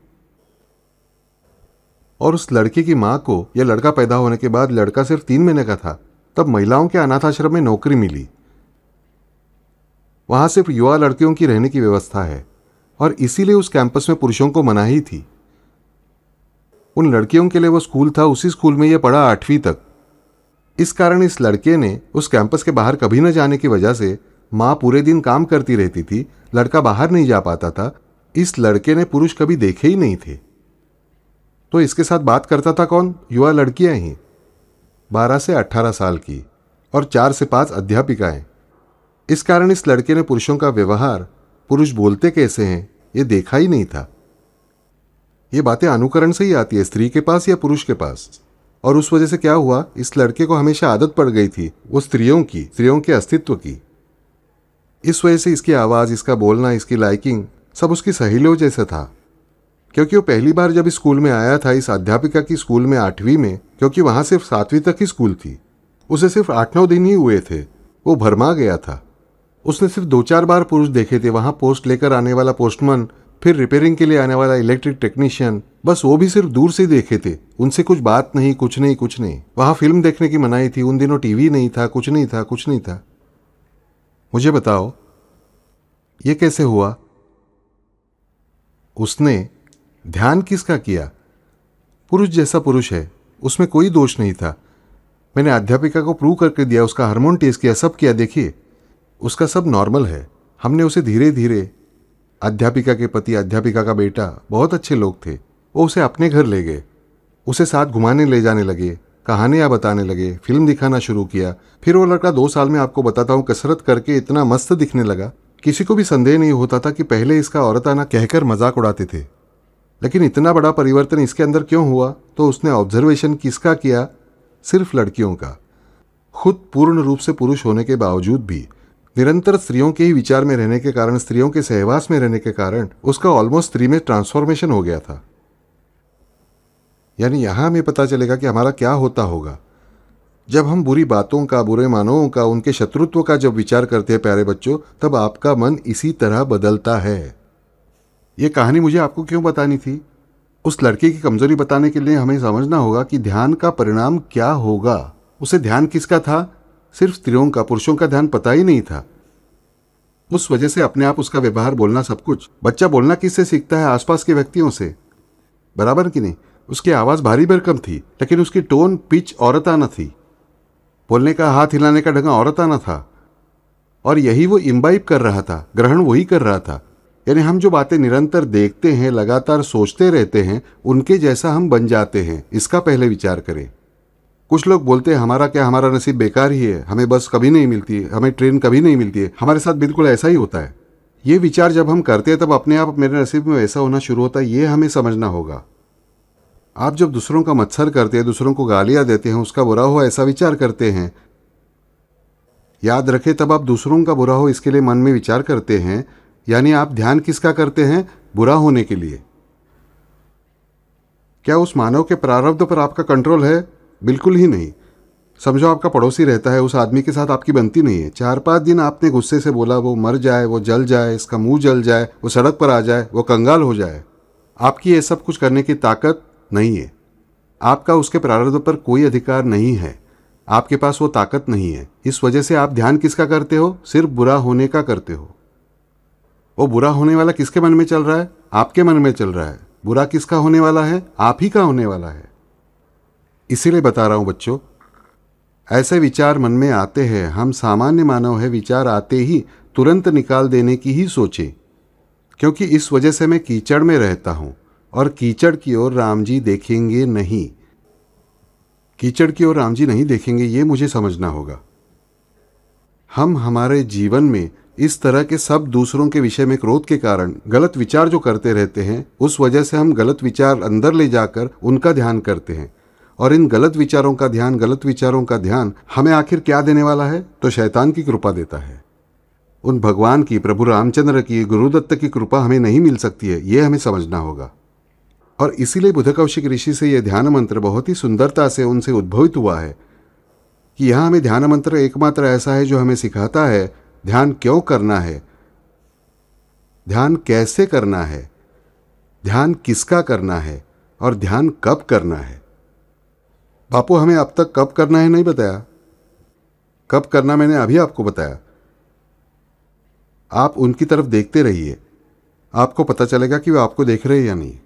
और उस लड़के की माँ को यह लड़का पैदा होने के बाद, लड़का सिर्फ 3 महीने का था, तब महिलाओं के अनाथ आश्रम में नौकरी मिली। वहां सिर्फ युवा लड़कियों की रहने की व्यवस्था है और इसीलिए उस कैंपस में पुरुषों को मनाही थी। उन लड़कियों के लिए वो स्कूल था। उसी स्कूल में यह पढ़ा 8वीं तक। इस कारण इस लड़के ने उस कैंपस के बाहर कभी न जाने की वजह से, माँ पूरे दिन काम करती रहती थी, लड़का बाहर नहीं जा पाता था, इस लड़के ने पुरुष कभी देखे ही नहीं थे। तो इसके साथ बात करता था कौन? युवा लड़कियां ही, 12 से 18 साल की, और 4 से 5 अध्यापिकाएं। इस कारण इस लड़के ने पुरुषों का व्यवहार, पुरुष बोलते कैसे हैं, ये देखा ही नहीं था। ये बातें अनुकरण से ही आती है, स्त्री के पास या पुरुष के पास। और उस वजह से क्या हुआ, इस लड़के को हमेशा आदत पड़ गई थी वो स्त्रियों के अस्तित्व की। इस वजह से इसकी आवाज़, इसका बोलना, इसकी लाइकिंग सब उसकी सहेलियों जैसा था। क्योंकि वो पहली बार जब इस स्कूल में आया था, इस अध्यापिका की स्कूल में 8वीं में, क्योंकि वहाँ सिर्फ 7वीं तक की स्कूल थी, उसे सिर्फ 8-9 दिन ही हुए थे, वो भरमा गया था। उसने सिर्फ 2-4 बार पुरुष देखे थे, वहाँ पोस्ट लेकर आने वाला पोस्टमैन, फिर रिपेयरिंग के लिए आने वाला इलेक्ट्रिक टेक्नीशियन, बस वो भी सिर्फ दूर से देखे थे, उनसे कुछ बात नहीं, कुछ नहीं। वहाँ फिल्म देखने की मनाही थी, उन दिनों टीवी नहीं था, कुछ नहीं था। मुझे बताओ ये कैसे हुआ? उसने ध्यान किसका किया? पुरुष जैसा पुरुष है, उसमें कोई दोष नहीं था। मैंने अध्यापिका को प्रूव करके दिया, उसका हार्मोन टेस्ट किया, सब किया, देखिए उसका सब नॉर्मल है। हमने उसे धीरे धीरे, अध्यापिका के पति, अध्यापिका का बेटा बहुत अच्छे लोग थे, वो उसे अपने घर ले गए, उसे साथ घुमाने ले जाने लगे, कहानियाँ बताने लगे, फिल्म दिखाना शुरू किया। फिर वो लड़का 2 साल में, आपको बताता हूँ, कसरत करके इतना मस्त दिखने लगा, किसी को भी संदेह नहीं होता था कि पहले इसका औरताना कहकर मजाक उड़ाते थे। लेकिन इतना बड़ा परिवर्तन इसके अंदर क्यों हुआ? तो उसने ऑब्जर्वेशन किसका किया? सिर्फ लड़कियों का। खुद पूर्ण रूप से पुरुष होने के बावजूद भी निरंतर स्त्रियों के ही विचार में रहने के कारण, स्त्रियों के सहवास में रहने के कारण उसका ऑलमोस्ट स्त्री में ट्रांसफॉर्मेशन हो गया था। यानी यहां हमें पता चलेगा कि हमारा क्या होता होगा जब हम बुरी बातों का, बुरे मानवों का, उनके शत्रुत्व का जब विचार करते हैं प्यारे बच्चों, तब आपका मन इसी तरह बदलता है। ये कहानी मुझे आपको क्यों बतानी थी? उस लड़के की कमजोरी बताने के लिए हमें समझना होगा कि ध्यान का परिणाम क्या होगा। उसे ध्यान किसका था? सिर्फ स्त्रियों का, पुरुषों का ध्यान पता ही नहीं था। उस वजह से अपने आप उसका व्यवहार, बोलना, सब कुछ। बच्चा बोलना किससे सीखता है? आसपास के व्यक्तियों से, बराबर कि नहीं? उसकी आवाज़ भारी भरकम थी, लेकिन उसकी टोन, पिच औरताना थी। बोलने का, हाथ हिलाने का ढंग औरताना था, और यही वो इम्बाइब कर रहा था, ग्रहण वही कर रहा था। यानी हम जो बातें निरंतर देखते हैं, लगातार सोचते रहते हैं, उनके जैसा हम बन जाते हैं। इसका पहले विचार करें। कुछ लोग बोलते हैं हमारा क्या, हमारा नसीब बेकार ही है, हमें बस कभी नहीं मिलती है, हमें ट्रेन कभी नहीं मिलती है, हमारे साथ बिल्कुल ऐसा ही होता है। ये विचार जब हम करते हैं तब अपने आप मेरे नसीब में वैसा होना शुरू होता है, ये हमें समझना होगा। आप जब दूसरों का मत्सर करते हैं, दूसरों को गालियां देते हैं, उसका बुरा हो ऐसा विचार करते हैं, याद रखें तब आप दूसरों का बुरा हो इसके लिए मन में विचार करते हैं। यानी आप ध्यान किसका करते हैं? बुरा होने के लिए। क्या उस मानव के प्रारब्ध पर आपका कंट्रोल है? बिल्कुल ही नहीं। समझो आपका पड़ोसी रहता है, उस आदमी के साथ आपकी बनती नहीं है। 4-5 दिन आपने गुस्से से बोला, वो मर जाए, वो जल जाए, इसका मुंह जल जाए, वो सड़क पर आ जाए, वो कंगाल हो जाए। आपकी ये सब कुछ करने की ताकत नहीं है। आपका उसके प्रारब्ध पर कोई अधिकार नहीं है, आपके पास वो ताकत नहीं है। इस वजह से आप ध्यान किसका करते हो? सिर्फ बुरा होने का करते हो। वो बुरा होने वाला किसके मन में चल रहा है? आपके मन में चल रहा है। बुरा किसका होने वाला है? आप ही का होने वाला है। इसीलिए बता रहा हूं बच्चों, ऐसे विचार मन में आते हैं, हम सामान्य मानव है, विचार आते ही तुरंत निकाल देने की ही सोचें। क्योंकि इस वजह से मैं कीचड़ में रहता हूं, और कीचड़ की ओर राम जी देखेंगे नहीं। कीचड़ की ओर राम जी नहीं देखेंगे, ये मुझे समझना होगा। हम हमारे जीवन में इस तरह के सब दूसरों के विषय में क्रोध के कारण गलत विचार जो करते रहते हैं, उस वजह से हम गलत विचार अंदर ले जाकर उनका ध्यान करते हैं। और इन गलत विचारों का ध्यान हमें आखिर क्या देने वाला है? तो शैतान की कृपा देता है। उन भगवान की, प्रभु रामचंद्र की, गुरुदत्त की कृपा हमें नहीं मिल सकती है, ये हमें समझना होगा। और इसीलिए बुधकौशिक ऋषि से यह ध्यान मंत्र बहुत ही सुंदरता से उनसे उद्भवित हुआ है कि यहाँ हमें ध्यान मंत्र एकमात्र ऐसा है जो हमें सिखाता है ध्यान क्यों करना है, ध्यान कैसे करना है, ध्यान किसका करना है, और ध्यान कब करना है। बापू हमें अब तक कब करना है नहीं बताया, कब करना मैंने अभी आपको बताया। आप उनकी तरफ देखते रहिए, आपको पता चलेगा कि वो आपको देख रहे हैं या नहीं।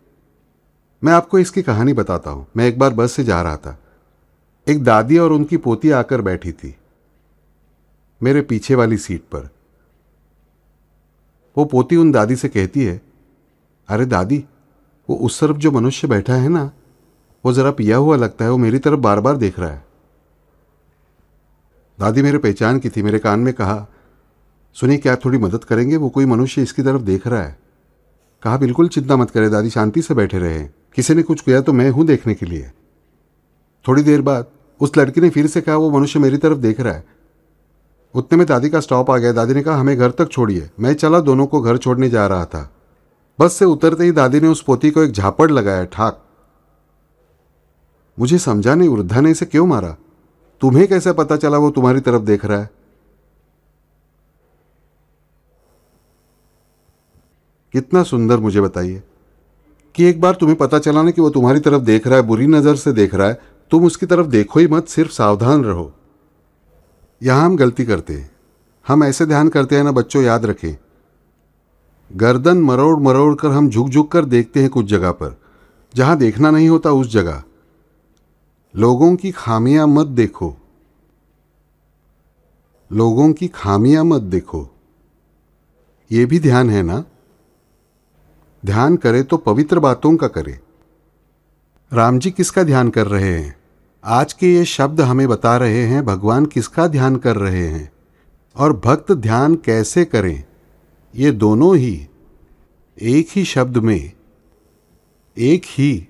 मैं आपको इसकी कहानी बताता हूँ। मैं एक बार बस से जा रहा था, एक दादी और उनकी पोती आकर बैठी थी मेरे पीछे वाली सीट पर। वो पोती उन दादी से कहती है, अरे दादी, वो उस तरफ जो मनुष्य बैठा है ना, वो जरा पिया हुआ लगता है, वो मेरी तरफ बार बार देख रहा है। दादी मेरे पहचान की थी, मेरे कान में कहा, सुनिए क्या आप थोड़ी मदद करेंगे, वो कोई मनुष्य इसकी तरफ देख रहा है। कहा बिल्कुल चिंता मत करें दादी, शांति से बैठे रहे, किसी ने कुछ किया तो मैं हूं देखने के लिए। थोड़ी देर बाद उस लड़की ने फिर से कहा, वो मनुष्य मेरी तरफ देख रहा है। उतने में दादी का स्टॉप आ गया। दादी ने कहा, हमें घर तक छोड़िए। मैं चला, दोनों को घर छोड़ने जा रहा था। बस से उतरते ही दादी ने उस पोती को एक झापड़ लगाया, ठाक। मुझे समझा नहीं वृद्धा ने इसे क्यों मारा। तुम्हें कैसे पता चला वो तुम्हारी तरफ देख रहा है? कितना सुंदर, मुझे बताइए कि एक बार तुम्हें पता चला ना कि वो तुम्हारी तरफ देख रहा है, बुरी नजर से देख रहा है, तुम उसकी तरफ देखो ही मत, सिर्फ सावधान रहो। यहां हम गलती करते हैं। हम ऐसे ध्यान करते हैं ना बच्चों, याद रखें, गर्दन मरोड़ मरोड़ कर हम झुक झुक कर देखते हैं कुछ जगह पर, जहां देखना नहीं होता उस जगह। लोगों की खामियां मत देखो, लोगों की खामियां मत देखो। ये भी ध्यान है ना? ध्यान करे तो पवित्र बातों का करे। राम जी किसका ध्यान कर रहे हैं? आज के ये शब्द हमें बता रहे हैं भगवान किसका ध्यान कर रहे हैं और भक्त ध्यान कैसे करें। ये दोनों ही एक ही शब्द में, एक ही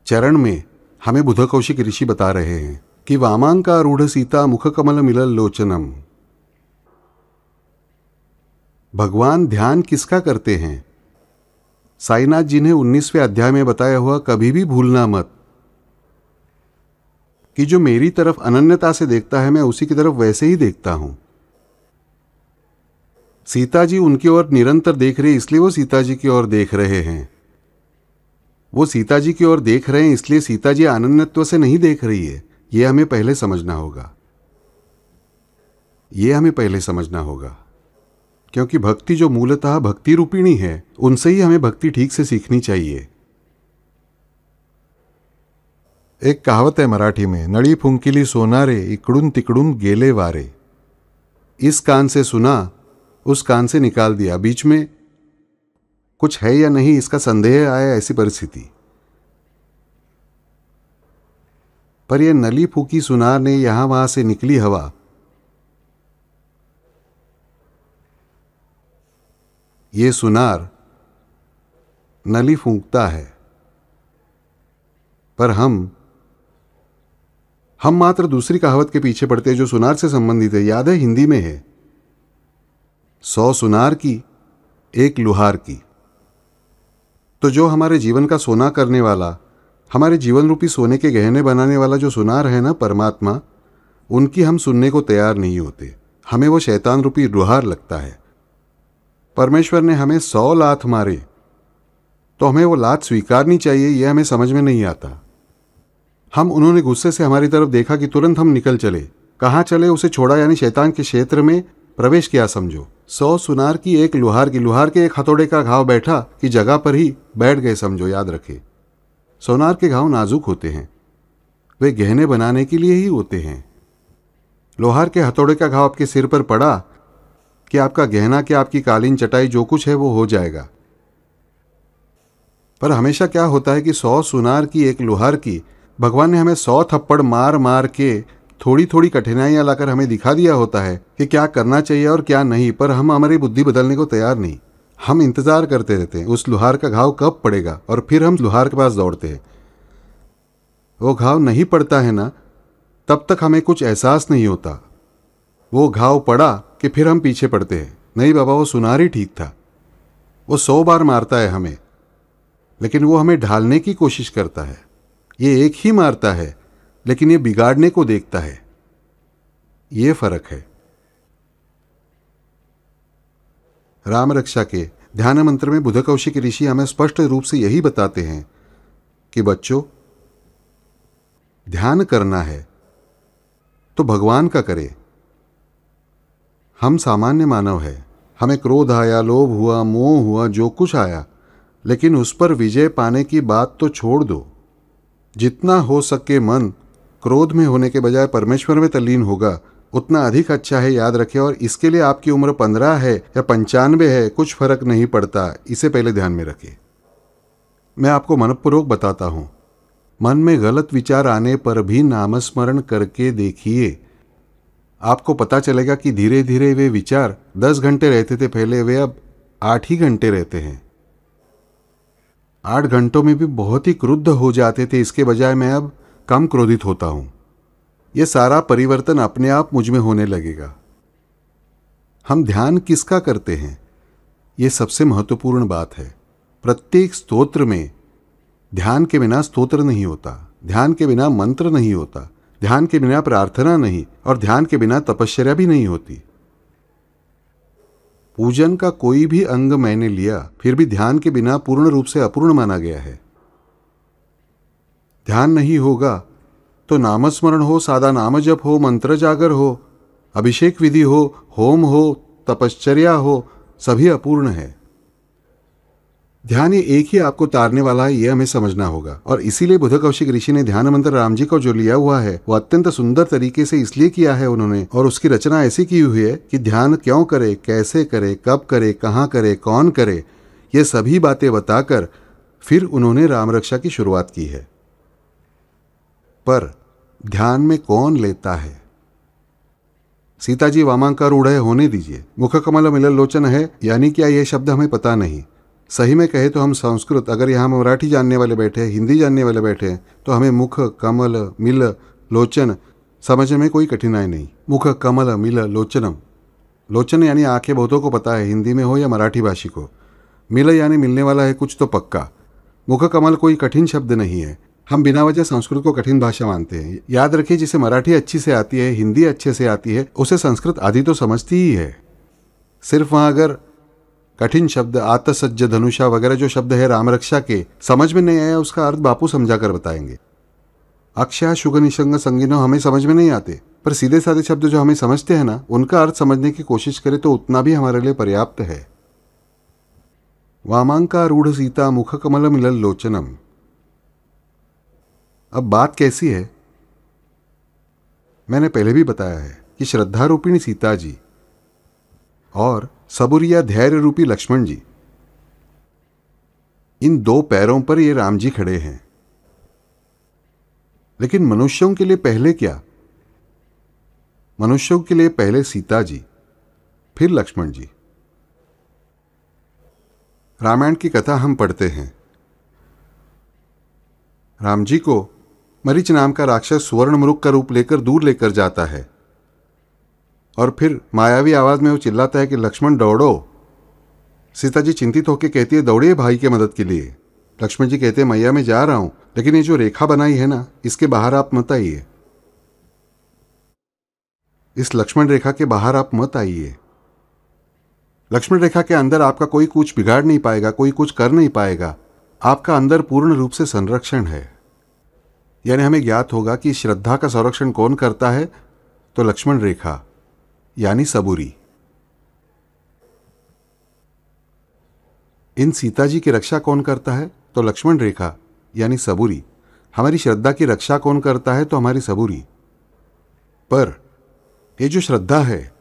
चरण में हमें बुध कौशिक ऋषि बता रहे हैं कि वामांकारूढ़ सीता मुख कमल मिलल लोचनम। भगवान ध्यान किसका करते हैं? साईनाथ जी ने 19वें अध्याय में बताया हुआ कभी भी भूलना मत कि जो मेरी तरफ अनन्यता से देखता है, मैं उसी की तरफ वैसे ही देखता हूं। सीता जी उनकी ओर निरंतर देख रहे, इसलिए वो सीता जी की ओर देख रहे हैं। वो सीता जी की ओर देख रहे हैं, इसलिए सीता जी अनन्यत्व से नहीं देख रही है। ये हमें पहले समझना होगा, ये हमें पहले समझना होगा, क्योंकि भक्ति जो मूलतः भक्ति रूपिणी है, उनसे ही हमें भक्ति ठीक से सीखनी चाहिए। एक कहावत है मराठी में, नळी फुंकिली सोनारे इकडून तिकडून गेले वारे। इस कान से सुना, उस कान से निकाल दिया, बीच में कुछ है या नहीं इसका संदेह आया, ऐसी परिस्थिति। पर यह नली फूकी सुनार ने यहां वहां से निकली हवा, ये सुनार नली फूंकता है, पर हम मात्र दूसरी कहावत के पीछे पड़ते हैं जो सुनार से संबंधित है। याद है, हिंदी में है, 100 सुनार की एक लुहार की। तो जो हमारे जीवन का सोना करने वाला, हमारे जीवन रूपी सोने के गहने बनाने वाला जो सुनार है ना, परमात्मा, उनकी हम सुनने को तैयार नहीं होते। हमें वो शैतान रूपी लुहार लगता है। परमेश्वर ने हमें 100 लात मारे तो हमें वो लात स्वीकारनी चाहिए, यह हमें समझ में नहीं आता। उन्होंने गुस्से से हमारी तरफ देखा कि तुरंत हम निकल चले। कहाँ चले? उसे छोड़ा, यानी शैतान के क्षेत्र में प्रवेश किया समझो। 100 सुनार की एक लुहार की, लुहार के एक हथौड़े का घाव बैठा कि जगह पर ही बैठ गए समझो। याद रखे, सोनार के घाव नाजुक होते हैं, वे गहने बनाने के लिए ही होते हैं। लोहार के हथौड़े का घाव आपके सिर पर पड़ा कि आपका गहना, कि आपकी कालीन चटाई, जो कुछ है वो हो जाएगा। पर हमेशा क्या होता है कि 100 सुनार की एक लुहार की, भगवान ने हमें 100 थप्पड़ मार मार के थोड़ी थोड़ी कठिनाइयां लाकर हमें दिखा दिया होता है कि क्या करना चाहिए और क्या नहीं। पर हम हमारी बुद्धि बदलने को तैयार नहीं। हम इंतजार करते रहते हैं उस लुहार का घाव कब पड़ेगा, और फिर हम लुहार के पास दौड़ते हैं। वो घाव नहीं पड़ता है ना, तब तक हमें कुछ एहसास नहीं होता। वो घाव पड़ा कि फिर हम पीछे पड़ते हैं, नहीं बाबा वो सुनार ही ठीक था। वो 100 बार मारता है हमें, लेकिन वो हमें ढालने की कोशिश करता है। ये एक ही मारता है, लेकिन ये बिगाड़ने को देखता है। ये फर्क है। राम रक्षा के ध्यान मंत्र में बुध कौशिक ऋषि हमें स्पष्ट रूप से यही बताते हैं कि बच्चों, ध्यान करना है तो भगवान का करे। हम सामान्य मानव हैं, हमें क्रोध आया, लोभ हुआ, मोह हुआ, जो कुछ आया, लेकिन उस पर विजय पाने की बात तो छोड़ दो। जितना हो सके मन क्रोध में होने के बजाय परमेश्वर में तल्लीन होगा उतना अधिक अच्छा है, याद रखें। और इसके लिए आपकी उम्र 15 है या 95 है, कुछ फर्क नहीं पड़ता, इसे पहले ध्यान में रखें। मैं आपको मनपूर्वक बताता हूं, मन में गलत विचार आने पर भी नामस्मरण करके देखिए। आपको पता चलेगा कि धीरे धीरे वे विचार 10 घंटे रहते थे पहले, वे अब 8 ही घंटे रहते हैं। 8 घंटों में भी बहुत ही क्रुद्ध हो जाते थे, इसके बजाय मैं अब कम क्रोधित होता हूं। यह सारा परिवर्तन अपने आप मुझ में होने लगेगा। हम ध्यान किसका करते हैं, यह सबसे महत्वपूर्ण बात है। प्रत्येक स्तोत्र में ध्यान के बिना स्तोत्र नहीं होता, ध्यान के बिना मंत्र नहीं होता, ध्यान के बिना प्रार्थना नहीं, और ध्यान के बिना तपश्चर्या भी नहीं होती। पूजन का कोई भी अंग मैंने लिया, फिर भी ध्यान के बिना पूर्ण रूप से अपूर्ण माना गया है। ध्यान नहीं होगा तो नामस्मरण हो, सादा नाम जप हो, मंत्र जागर हो, अभिषेक विधि हो, होम हो, तपश्चर्या हो, सभी अपूर्ण है। ध्यान ये एक ही आपको तारने वाला है, यह हमें समझना होगा। और इसीलिए बुद्ध कौशिक ऋषि ने ध्यान मंत्र राम जी को जो लिया हुआ है वो अत्यंत सुंदर तरीके से इसलिए किया है उन्होंने, और उसकी रचना ऐसी की हुई है कि ध्यान क्यों करे, कैसे करे, कब करे, कहाँ करे, कौन करे, ये सभी बातें बताकर फिर उन्होंने राम रक्षा की शुरुआत की है। पर ध्यान में कौन लेता है? सीता जी वामांकार है, होने दीजिए। मुख कमल मिलल लोचन है, यानी क्या यह शब्द हमें पता नहीं। सही में कहे तो हम संस्कृत, अगर यहाँ मराठी जानने वाले बैठे हैं, हिंदी जानने वाले बैठे हैं, तो हमें मुख कमल मिल लोचन समझने में कोई कठिनाई नहीं। मुख कमल मिल लोचनम, लोचन यानी आंखें बहुतों को पता है, हिंदी में हो या मराठी भाषी को। मिल यानी मिलने वाला है कुछ तो पक्का। मुख कमल कोई कठिन शब्द नहीं है। हम बिना वजह संस्कृत को कठिन भाषा मानते हैं। याद रखिए, जिसे मराठी अच्छी से आती है, हिंदी अच्छे से आती है, उसे संस्कृत आदि तो समझती ही है। सिर्फ वहाँ अगर कठिन शब्द आतसज्ज धनुषा वगैरह जो शब्द है राम रक्षा के समझ में नहीं आया, उसका अर्थ बापू समझा कर बताएंगे। अक्षय शुग निशंग संगिनो हमें समझ में नहीं आते, पर सीधे साधे शब्द जो हमें समझते हैं ना, उनका अर्थ समझने की कोशिश करें तो उतना भी हमारे लिए पर्याप्त है। वामांका रूढ़ सीता मुख कमल मिलल लोचनम। अब बात कैसी है, मैंने पहले भी बताया है कि श्रद्धा रूपिणी सीता जी और सबुर या धैर्य रूपी लक्ष्मण जी, इन दो पैरों पर ये राम जी खड़े हैं। लेकिन मनुष्यों के लिए पहले क्या? मनुष्यों के लिए पहले सीता जी, फिर लक्ष्मण जी। रामायण की कथा हम पढ़ते हैं। राम जी को मरीच नाम का राक्षस सुवर्ण मृग का रूप लेकर दूर लेकर जाता है, और फिर मायावी आवाज में वो चिल्लाता है कि लक्ष्मण दौड़ो। सीता जी चिंतित होकर कहती है, दौड़िए भाई के मदद के लिए। लक्ष्मण जी कहते हैं, मैया मैं जा रहा हूं, लेकिन ये जो रेखा बनाई है ना, इसके बाहर आप मत आइए। इस लक्ष्मण रेखा के बाहर आप मत आइए। लक्ष्मण रेखा के अंदर आपका कोई कुछ बिगाड़ नहीं पाएगा, कोई कुछ कर नहीं पाएगा। आपका अंदर पूर्ण रूप से संरक्षण है। यानी हमें ज्ञात होगा कि श्रद्धा का संरक्षण कौन करता है, तो लक्ष्मण रेखा यानी सबूरी। इन सीता जी की रक्षा कौन करता है, तो लक्ष्मण रेखा यानी सबूरी। हमारी श्रद्धा की रक्षा कौन करता है, तो हमारी सबूरी। पर ये जो श्रद्धा है,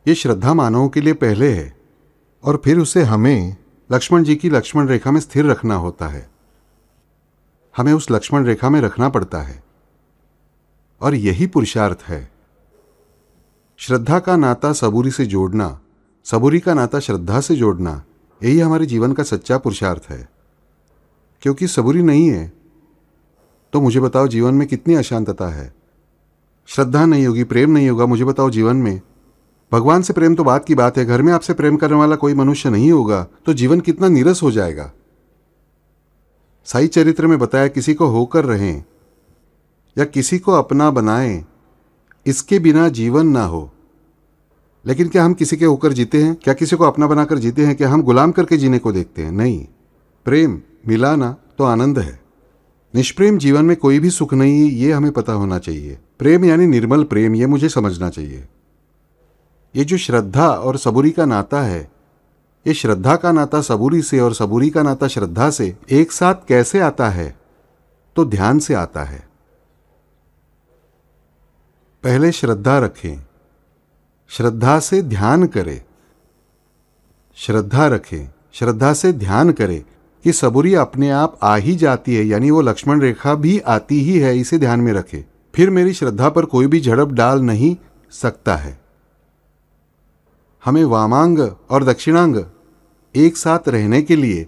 ये श्रद्धा मानवों के लिए पहले है, और फिर उसे हमें लक्ष्मण जी की लक्ष्मण रेखा में स्थिर रखना होता है। हमें उस लक्ष्मण रेखा में रखना पड़ता है, और यही पुरुषार्थ है। श्रद्धा का नाता सबूरी से जोड़ना, सबूरी का नाता श्रद्धा से जोड़ना, यही हमारे जीवन का सच्चा पुरुषार्थ है। क्योंकि सबूरी नहीं है तो मुझे बताओ जीवन में कितनी अशांतता है। श्रद्धा नहीं होगी, प्रेम नहीं होगा, मुझे बताओ जीवन में, भगवान से प्रेम तो बात की बात है, घर में आपसे प्रेम करने वाला कोई मनुष्य नहीं होगा तो जीवन कितना नीरस हो जाएगा। साई चरित्र में बताया, किसी को होकर रहें या किसी को अपना बनाएं, इसके बिना जीवन ना हो। लेकिन क्या हम किसी के होकर जीते हैं? क्या किसी को अपना बनाकर जीते हैं? क्या हम गुलाम करके जीने को देखते हैं? नहीं। प्रेम मिला ना तो आनंद है। निष्प्रेम जीवन में कोई भी सुख नहीं है, ये हमें पता होना चाहिए। प्रेम यानी निर्मल प्रेम, ये मुझे समझना चाहिए। ये जो श्रद्धा और सबूरी का नाता है, ये श्रद्धा का नाता सबूरी से और सबूरी का नाता श्रद्धा से एक साथ कैसे आता है? तो ध्यान से आता है। पहले श्रद्धा रखें, श्रद्धा से ध्यान करें। श्रद्धा रखें, श्रद्धा से ध्यान करें कि सबूरी अपने आप आ ही जाती है, यानी वो लक्ष्मण रेखा भी आती ही है, इसे ध्यान में रखें। फिर मेरी श्रद्धा पर कोई भी झड़प डाल नहीं सकता है। हमें वामांग और दक्षिणांग एक साथ रहने के लिए,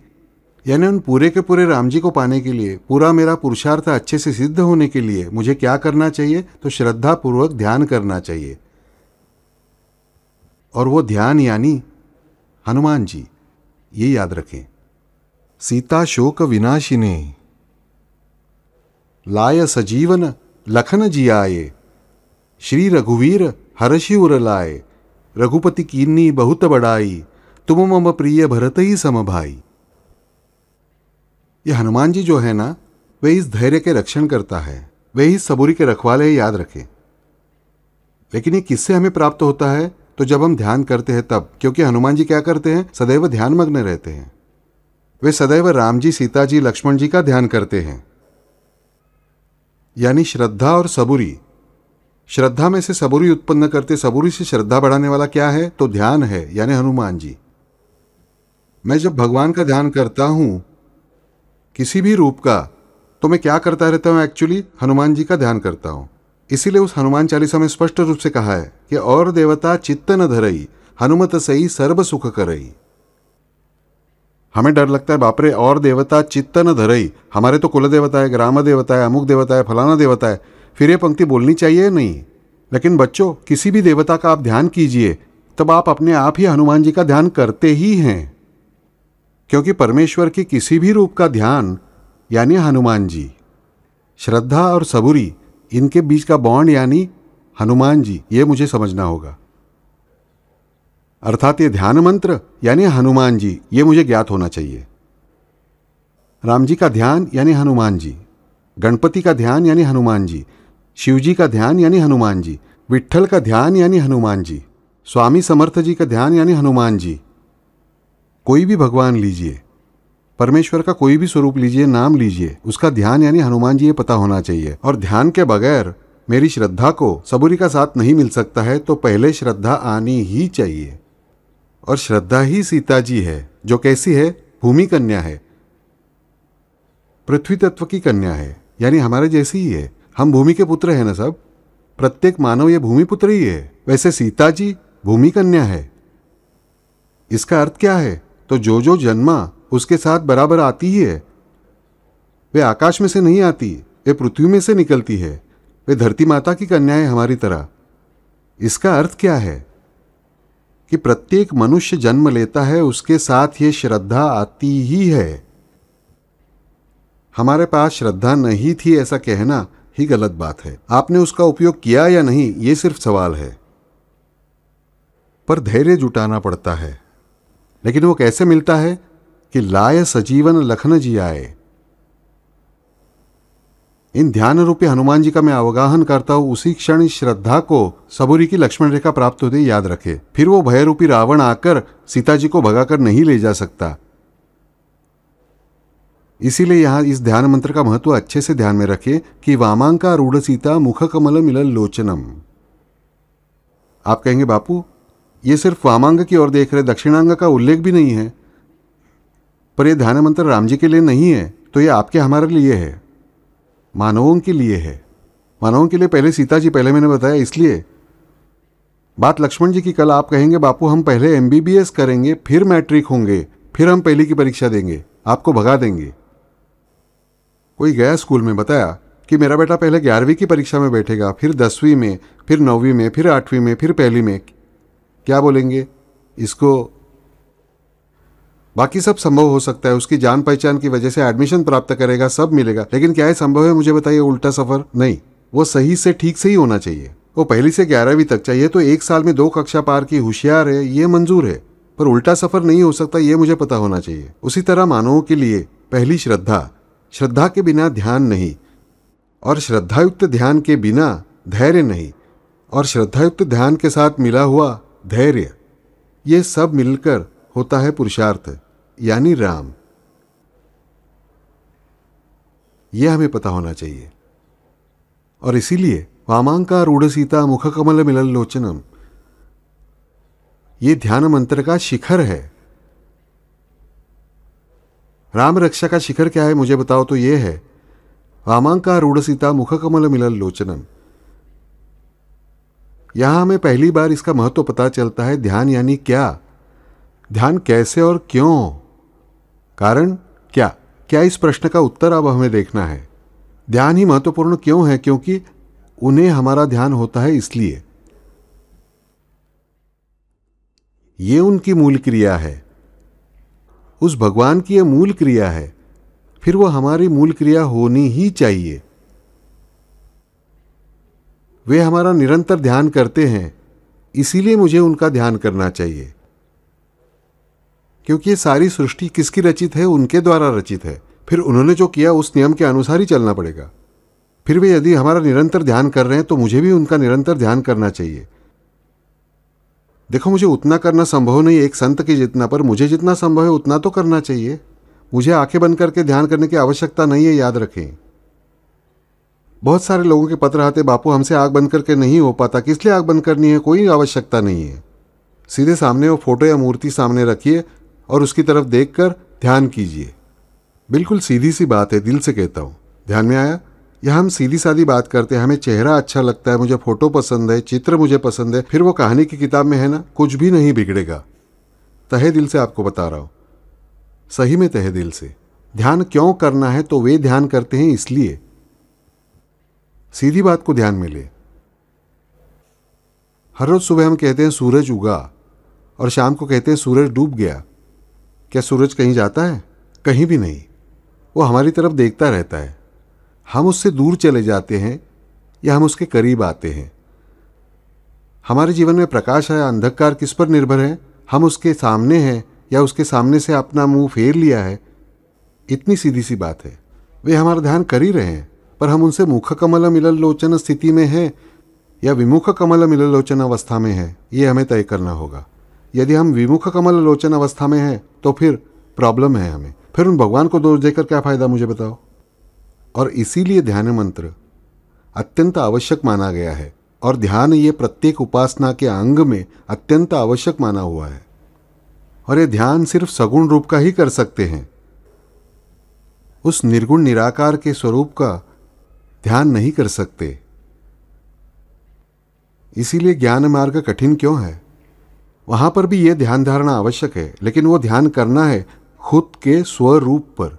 यानी उन पूरे के पूरे राम जी को पाने के लिए, पूरा मेरा पुरुषार्थ अच्छे से सिद्ध होने के लिए मुझे क्या करना चाहिए? तो श्रद्धा पूर्वक ध्यान करना चाहिए। और वो ध्यान यानी हनुमान जी, ये याद रखें। सीता शोक विनाशिने लाय सजीवन लखन जियाए, श्री रघुवीर हर्षि उर लाए, रघुपति कीन्नी बहुत बड़ाई, तुम मम प्रिय भरत ही सम भाई। ये हनुमान जी जो है ना, वे इस धैर्य के रक्षण करता है, वे ही सबूरी के रखवाले, याद रखें। लेकिन ये किससे हमें प्राप्त होता है? तो जब हम ध्यान करते हैं तब, क्योंकि हनुमान जी क्या करते हैं? सदैव ध्यान मग्न रहते हैं। वे सदैव राम जी, सीता जी, लक्ष्मण जी का ध्यान करते हैं, यानी श्रद्धा और सबूरी। श्रद्धा में से सबूरी उत्पन्न करते, सबूरी से श्रद्धा बढ़ाने वाला क्या है? तो ध्यान है, यानी हनुमान जी। मैं जब भगवान का ध्यान करता हूं किसी भी रूप का, तो मैं क्या करता रहता हूं? एक्चुअली हनुमान जी का ध्यान करता हूं। इसीलिए उस हनुमान चालीसा में स्पष्ट रूप से कहा है कि और देवता चित्त न धरई, हनुमत सही सर्व सुख करई। हमें डर लगता है, बापरे, और देवता चित्त न धरई, हमारे तो कुल देवता है, ग्राम देवता है, अमुक देवता है, फलाना देवता है। फिर ये पंक्ति बोलनी चाहिए नहीं। लेकिन बच्चों, किसी भी देवता का आप ध्यान कीजिए, तब आप अपने आप ही हनुमान जी का ध्यान करते ही हैं, क्योंकि परमेश्वर की किसी भी रूप का ध्यान यानी हनुमान जी। श्रद्धा और सबूरी, इनके बीच का बॉन्ड यानी हनुमान जी, ये मुझे समझना होगा। अर्थात ये ध्यान मंत्र यानी हनुमान जी, ये मुझे ज्ञात होना चाहिए। राम जी का ध्यान यानी हनुमान जी, गणपति का ध्यान यानी हनुमान जी, शिव जी का ध्यान यानी हनुमान जी, विट्ठल का ध्यान यानी हनुमान जी, स्वामी समर्थ जी का ध्यान यानी हनुमान जी। कोई भी भगवान लीजिए, परमेश्वर का कोई भी स्वरूप लीजिए, नाम लीजिए, उसका ध्यान यानी हनुमान जी, ये पता होना चाहिए। और ध्यान के बगैर मेरी श्रद्धा को सबूरी का साथ नहीं मिल सकता है, तो पहले श्रद्धा आनी ही चाहिए। और श्रद्धा ही सीता जी है, जो कैसी है? भूमि कन्या है, पृथ्वी तत्व की कन्या है, यानी हमारे जैसी ही है। हम भूमि के पुत्र हैं ना सब, प्रत्येक मानव ये भूमि पुत्र ही है। वैसे सीता जी भूमि कन्या है। इसका अर्थ क्या है? तो जो जो जन्मा उसके साथ बराबर आती ही है। वे आकाश में से नहीं आती, वे पृथ्वी में से निकलती है। वे धरती माता की कन्या है हमारी तरह। इसका अर्थ क्या है? कि प्रत्येक मनुष्य जन्म लेता है, उसके साथ ये श्रद्धा आती ही है। हमारे पास श्रद्धा नहीं थी ऐसा कहना ही गलत बात है। आपने उसका उपयोग किया या नहीं, ये सिर्फ सवाल है। पर धैर्य जुटाना पड़ता है। लेकिन वो कैसे मिलता है? कि लाय सजीवन लखन जियाए। इन ध्यान रूपी हनुमान जी का मैं अवगाहन करता हूं, उसी क्षण इस श्रद्धा को सबूरी की लक्ष्मण रेखा प्राप्त होते ही याद रखे। फिर वो भय रूपी रावण आकर सीता जी को भगाकर नहीं ले जा सकता। इसीलिए यहां इस ध्यान मंत्र का महत्व अच्छे से ध्यान में रखिए कि वामांका रूढ़ सीता मुख कमल मिलल लोचनम। आप कहेंगे बापू, ये सिर्फ वामांग की ओर देख रहे, दक्षिणांग का उल्लेख भी नहीं है। पर यह ध्यान मंत्र राम जी के लिए नहीं है, तो ये आपके हमारे लिए है, मानवों के लिए है। मानवों के लिए पहले सीता जी, पहले मैंने बताया। इसलिए बात लक्ष्मण जी की, कल आप कहेंगे बापू हम पहले MBBS करेंगे, फिर मैट्रिक होंगे, फिर हम पहली की परीक्षा देंगे, आपको भगा देंगे। कोई गया स्कूल में, बताया कि मेरा बेटा पहले 11वीं की परीक्षा में बैठेगा, फिर 10वीं में, फिर 9वीं में, फिर 8वीं में, फिर पहली में। क्या बोलेंगे इसको? बाकी सब संभव हो सकता है, उसकी जान पहचान की वजह से एडमिशन प्राप्त करेगा, सब मिलेगा। लेकिन क्या है संभव है? मुझे बताइए। उल्टा सफर नहीं, वो सही से ठीक से ही होना चाहिए। वो पहली से 11वीं तक चाहिए तो 1 साल में 2 कक्षा पार की, होशियार है, ये मंजूर है। पर उल्टा सफर नहीं हो सकता, ये मुझे पता होना चाहिए। उसी तरह मानवों के लिए पहली श्रद्धा, श्रद्धा के बिना ध्यान नहीं, और श्रद्धायुक्त ध्यान के बिना धैर्य नहीं, और श्रद्धायुक्त ध्यान के साथ मिला हुआ धैर्य, ये सब मिलकर होता है पुरुषार्थ यानी राम। यह हमें पता होना चाहिए। और इसीलिए वामांका रूढ़ सीता मुख कमल मिलल लोचनम, ये ध्यान मंत्र का शिखर है। राम रक्षा का शिखर क्या है मुझे बताओ तो ये है वामांका रूढ़ सीता मुख कमल मिलल लोचनम। यहां हमें पहली बार इसका महत्व पता चलता है। ध्यान यानी क्या, ध्यान कैसे और क्यों, कारण क्या, क्या इस प्रश्न का उत्तर अब हमें देखना है। ध्यान ही महत्वपूर्ण क्यों है? क्योंकि उन्हें हमारा ध्यान होता है इसलिए। ये उनकी मूल क्रिया है, उस भगवान की यह मूल क्रिया है, फिर वो हमारी मूल क्रिया होनी ही चाहिए। वे हमारा निरंतर ध्यान करते हैं, इसीलिए मुझे उनका ध्यान करना चाहिए। क्योंकि ये सारी सृष्टि किसकी रचित है? उनके द्वारा रचित है। फिर उन्होंने जो किया उस नियम के अनुसार ही चलना पड़ेगा। फिर वे यदि हमारा निरंतर ध्यान कर रहे हैं तो मुझे भी उनका निरंतर ध्यान करना चाहिए। देखो, मुझे उतना करना संभव नहीं एक संत के जितना, पर मुझे जितना संभव है उतना तो करना चाहिए। मुझे आंखें बंद करके ध्यान करने की आवश्यकता नहीं है, याद रखें। बहुत सारे लोगों के पत्र आते, बापू हमसे आंख बंद करके नहीं हो पाता। किस लिए आंख बंद करनी है? कोई आवश्यकता नहीं है। सीधे सामने वो फोटो या मूर्ति सामने रखिए और उसकी तरफ देखकर ध्यान कीजिए। बिल्कुल सीधी सी बात है, दिल से कहता हूँ। ध्यान में आया? यह हम सीधी सादी बात करते हैं, हमें चेहरा अच्छा लगता है, मुझे फोटो पसंद है, चित्र मुझे पसंद है, फिर वो कहानी की किताब में है ना, कुछ भी नहीं बिगड़ेगा। तहे दिल से आपको बता रहा हूँ, सही में तहे दिल से। ध्यान क्यों करना है? तो वे ध्यान करते हैं इसलिए। सीधी बात को ध्यान में ले। हर रोज सुबह हम कहते हैं सूरज उगा और शाम को कहते हैं सूरज डूब गया। क्या सूरज कहीं जाता है? कहीं भी नहीं। वो हमारी तरफ देखता रहता है। हम उससे दूर चले जाते हैं या हम उसके करीब आते हैं। हमारे जीवन में प्रकाश है, अंधकार किस पर निर्भर है? हम उसके सामने हैं या उसके सामने से अपना मुंह फेर लिया है? इतनी सीधी सी बात है। वे हमारा ध्यान कर ही रहे हैं, पर हम उनसे मुख कमल मिलल लोचन स्थिति में हैं या विमुख कमल मिलल लोचन अवस्था में है, ये हमें तय करना होगा। यदि हम विमुख कमल लोचन अवस्था में हैं तो फिर प्रॉब्लम है हमें। फिर उन भगवान को दोष देकर क्या फायदा, मुझे बताओ। और इसीलिए ध्यान मंत्र अत्यंत आवश्यक माना गया है और ध्यान ये प्रत्येक उपासना के अंग में अत्यंत आवश्यक माना हुआ है। और ये ध्यान सिर्फ सगुण रूप का ही कर सकते हैं, उस निर्गुण निराकार के स्वरूप का ध्यान नहीं कर सकते। इसीलिए ज्ञान मार्ग कठिन क्यों है? वहां पर भी यह ध्यान धारणा आवश्यक है, लेकिन वो ध्यान करना है खुद के स्वरूप पर,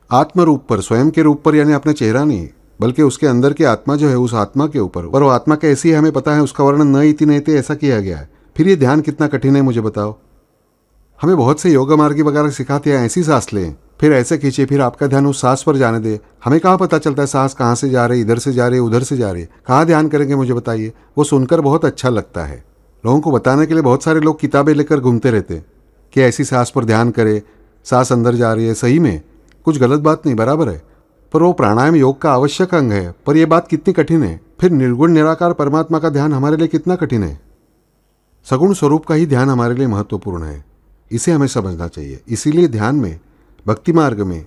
आत्म रूप पर, स्वयं के रूप पर, यानी अपना चेहरा नहीं, बल्कि उसके अंदर की आत्मा जो है उस आत्मा के ऊपर। और वो आत्मा कैसी है हमें पता है, उसका वर्णन न इति नहीते ऐसा किया गया है। फिर ये ध्यान कितना कठिन है मुझे बताओ। हमें बहुत से योग मार्गी वगैरह सिखाते हैं, ऐसी सांस लें, फिर ऐसे खींचे, फिर आपका ध्यान उस सांस पर जाने दे। हमें कहाँ पता चलता है सांस कहाँ से जा रही, इधर से जा रही, उधर से जा रही है? कहाँ ध्यान करेंगे मुझे बताइए। वो सुनकर बहुत अच्छा लगता है। लोगों को बताने के लिए बहुत सारे लोग किताबें लेकर घूमते रहते हैं कि ऐसी सांस पर ध्यान करे, सांस अंदर जा रही है। सही में कुछ गलत बात नहीं, बराबर है, पर वो प्राणायाम योग का आवश्यक अंग है। पर यह बात कितनी कठिन है। फिर निर्गुण निराकार परमात्मा का ध्यान हमारे लिए कितना कठिन है। सगुण स्वरूप का ही ध्यान हमारे लिए महत्वपूर्ण है, इसे हमें समझना चाहिए। इसीलिए ध्यान में, भक्ति मार्ग में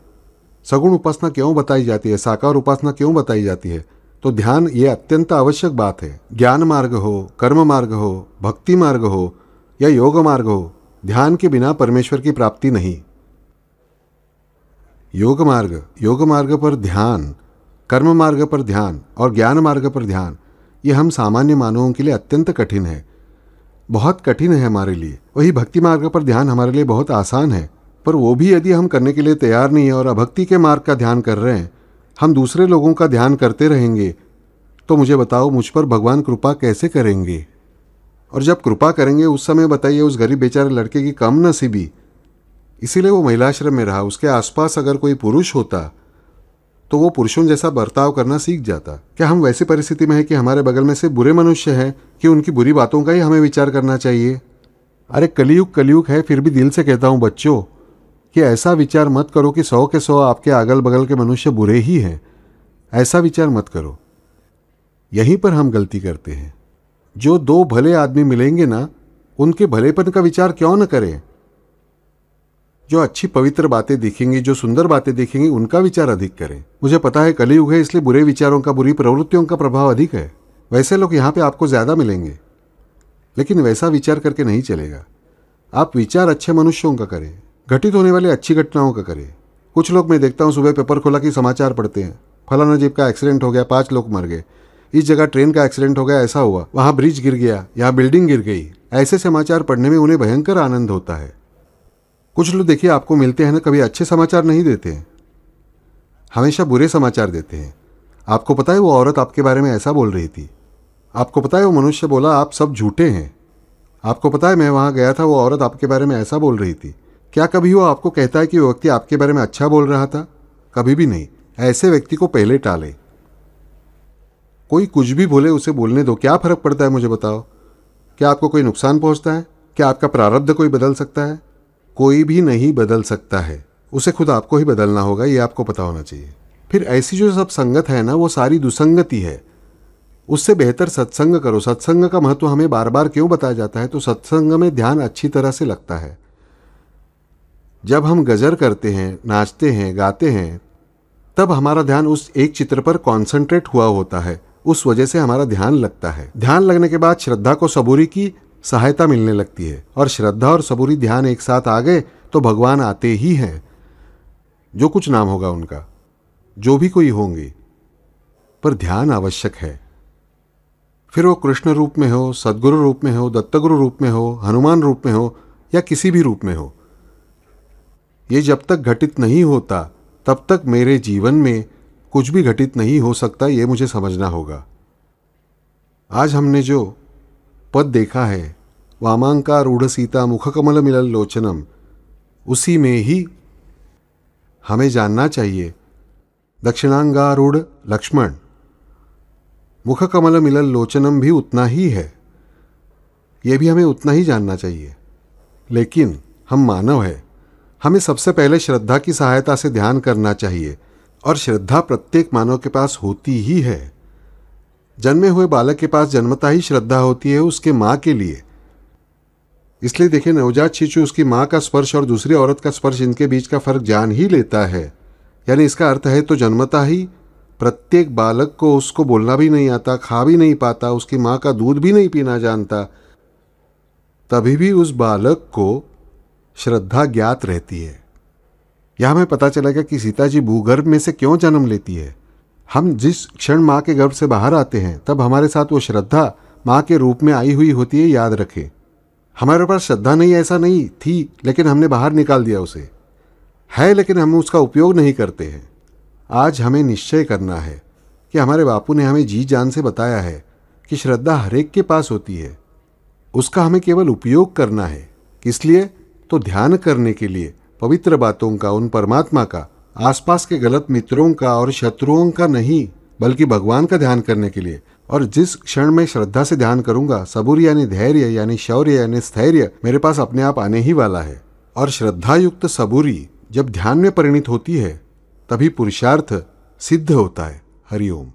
सगुण उपासना क्यों बताई जाती है, साकार उपासना क्यों बताई जाती है? तो ध्यान ये अत्यंत आवश्यक बात है। ज्ञान मार्ग हो, कर्म मार्ग हो, भक्ति मार्ग हो या योग मार्ग हो, ध्यान के बिना परमेश्वर की प्राप्ति नहीं। योग मार्ग पर ध्यान, कर्म मार्ग पर ध्यान और ज्ञान मार्ग पर ध्यान, ये हम सामान्य मानवों के लिए अत्यंत कठिन है, बहुत कठिन है हमारे लिए। वही भक्ति मार्ग पर ध्यान हमारे लिए बहुत आसान है, पर वो भी यदि हम करने के लिए तैयार नहीं है और अभक्ति के मार्ग का ध्यान कर रहे हैं, हम दूसरे लोगों का ध्यान करते रहेंगे, तो मुझे बताओ मुझ पर भगवान कृपा कैसे करेंगे? और जब कृपा करेंगे उस समय बताइए उस गरीब बेचारे लड़के की कम नसीबी, इसीलिए वो महिलाश्रम में रहा। उसके आसपास अगर कोई पुरुष होता तो वो पुरुषों जैसा बर्ताव करना सीख जाता। क्या हम वैसी परिस्थिति में है कि हमारे बगल में से बुरे मनुष्य हैं कि उनकी बुरी बातों का ही हमें विचार करना चाहिए? अरे कलयुग है, फिर भी दिल से कहता हूँ बच्चों कि ऐसा विचार मत करो कि 100 के 100 आपके अगल बगल के मनुष्य बुरे ही हैं। ऐसा विचार मत करो। यहीं पर हम गलती करते हैं। जो दो भले आदमी मिलेंगे ना, उनके भलेपन का विचार क्यों न करें? जो अच्छी पवित्र बातें देखेंगे, जो सुंदर बातें देखेंगे, उनका विचार अधिक करें। मुझे पता है कलयुग है, इसलिए बुरे विचारों का, बुरी प्रवृत्तियों का प्रभाव अधिक है। वैसे लोग यहाँ पे आपको ज़्यादा मिलेंगे, लेकिन वैसा विचार करके नहीं चलेगा। आप विचार अच्छे मनुष्यों का करें, घटित होने वाली अच्छी घटनाओं का करें। कुछ लोग मैं देखता हूँ सुबह पेपर खोला कि समाचार पढ़ते हैं, फलाना जीप का एक्सीडेंट हो गया, 5 लोग मर गए, इस जगह ट्रेन का एक्सीडेंट हो गया, ऐसा हुआ, वहाँ ब्रिज गिर गया, यहाँ बिल्डिंग गिर गई। ऐसे समाचार पढ़ने में उन्हें भयंकर आनंद होता है। कुछ लोग देखिए आपको मिलते हैं ना, कभी अच्छे समाचार नहीं देते हैं, हमेशा बुरे समाचार देते हैं। आपको पता है वो औरत आपके बारे में ऐसा बोल रही थी, आपको पता है वो मनुष्य बोला आप सब झूठे हैं, आपको पता है मैं वहाँ गया था, वो औरत आपके बारे में ऐसा बोल रही थी। क्या कभी वो आपको कहता है कि वो व्यक्ति आपके बारे में अच्छा बोल रहा था? कभी भी नहीं। ऐसे व्यक्ति को पहले टाले। कोई कुछ भी बोले उसे बोलने दो, क्या फर्क पड़ता है मुझे बताओ? क्या आपको कोई नुकसान पहुंचता है? क्या आपका प्रारब्ध कोई बदल सकता है? कोई भी नहीं बदल सकता है, उसे खुद आपको ही बदलना होगा, ये आपको पता होना चाहिए। फिर ऐसी जो सब संगत है ना, वो सारी दुसंगति है। उससे बेहतर सत्संग करो। सत्संग का महत्व हमें बार बार क्यों बताया जाता है? तो सत्संग में ध्यान अच्छी तरह से लगता है। जब हम गजर करते हैं, नाचते हैं, गाते हैं, तब हमारा ध्यान उस एक चित्र पर कॉन्सेंट्रेट हुआ होता है, उस वजह से हमारा ध्यान लगता है। ध्यान लगने के बाद श्रद्धा को सबूरी की सहायता मिलने लगती है, और श्रद्धा और सबूरी ध्यान एक साथ आ गए तो भगवान आते ही हैं। जो कुछ नाम होगा उनका, जो भी कोई होंगे, पर ध्यान आवश्यक है। फिर वो कृष्ण रूप में हो, सद्गुरु रूप में हो, दत्तगुरु रूप में हो, हनुमान रूप में हो, या किसी भी रूप में हो, ये जब तक घटित नहीं होता तब तक मेरे जीवन में कुछ भी घटित नहीं हो सकता, ये मुझे समझना होगा। आज हमने जो पद देखा है, वामांकारूढ़ सीता मुखकमल मिलल लोचनम, उसी में ही हमें जानना चाहिए दक्षिणांगारूढ़ लक्ष्मण, मुखकमल मिलल लोचनम भी उतना ही है, ये भी हमें उतना ही जानना चाहिए। लेकिन हम मानव हैं, हमें सबसे पहले श्रद्धा की सहायता से ध्यान करना चाहिए, और श्रद्धा प्रत्येक मानव के पास होती ही है। जन्मे हुए बालक के पास जन्मता ही श्रद्धा होती है उसके माँ के लिए। इसलिए देखिए, नवजात शिशु उसकी माँ का स्पर्श और दूसरी औरत का स्पर्श, इनके बीच का फर्क जान ही लेता है। यानी इसका अर्थ है तो जन्मता ही प्रत्येक बालक को, उसको बोलना भी नहीं आता, खा भी नहीं पाता, उसकी माँ का दूध भी नहीं पीना जानता, तभी भी उस बालक को श्रद्धा ज्ञात रहती है। यह हमें पता चलेगा कि सीता जी भूगर्भ में से क्यों जन्म लेती है। हम जिस क्षण माँ के गर्भ से बाहर आते हैं, तब हमारे साथ वो श्रद्धा माँ के रूप में आई हुई होती है, याद रखें। हमारे पास श्रद्धा नहीं, ऐसा नहीं थी, लेकिन हमने बाहर निकाल दिया उसे, है लेकिन हम उसका उपयोग नहीं करते हैं। आज हमें निश्चय करना है कि हमारे बापू ने हमें जी जान से बताया है कि श्रद्धा हर एक के पास होती है, उसका हमें केवल उपयोग करना है। किस लिए? तो ध्यान करने के लिए, पवित्र बातों का, उन परमात्मा का, आसपास के गलत मित्रों का और शत्रुओं का नहीं, बल्कि भगवान का ध्यान करने के लिए। और जिस क्षण मैं श्रद्धा से ध्यान करूंगा, सबूरी यानी धैर्य यानी शौर्य यानी स्थैर्य मेरे पास अपने आप आने ही वाला है। और श्रद्धा युक्त सबूरी जब ध्यान में परिणित होती है, तभी पुरुषार्थ सिद्ध होता है। हरिओम।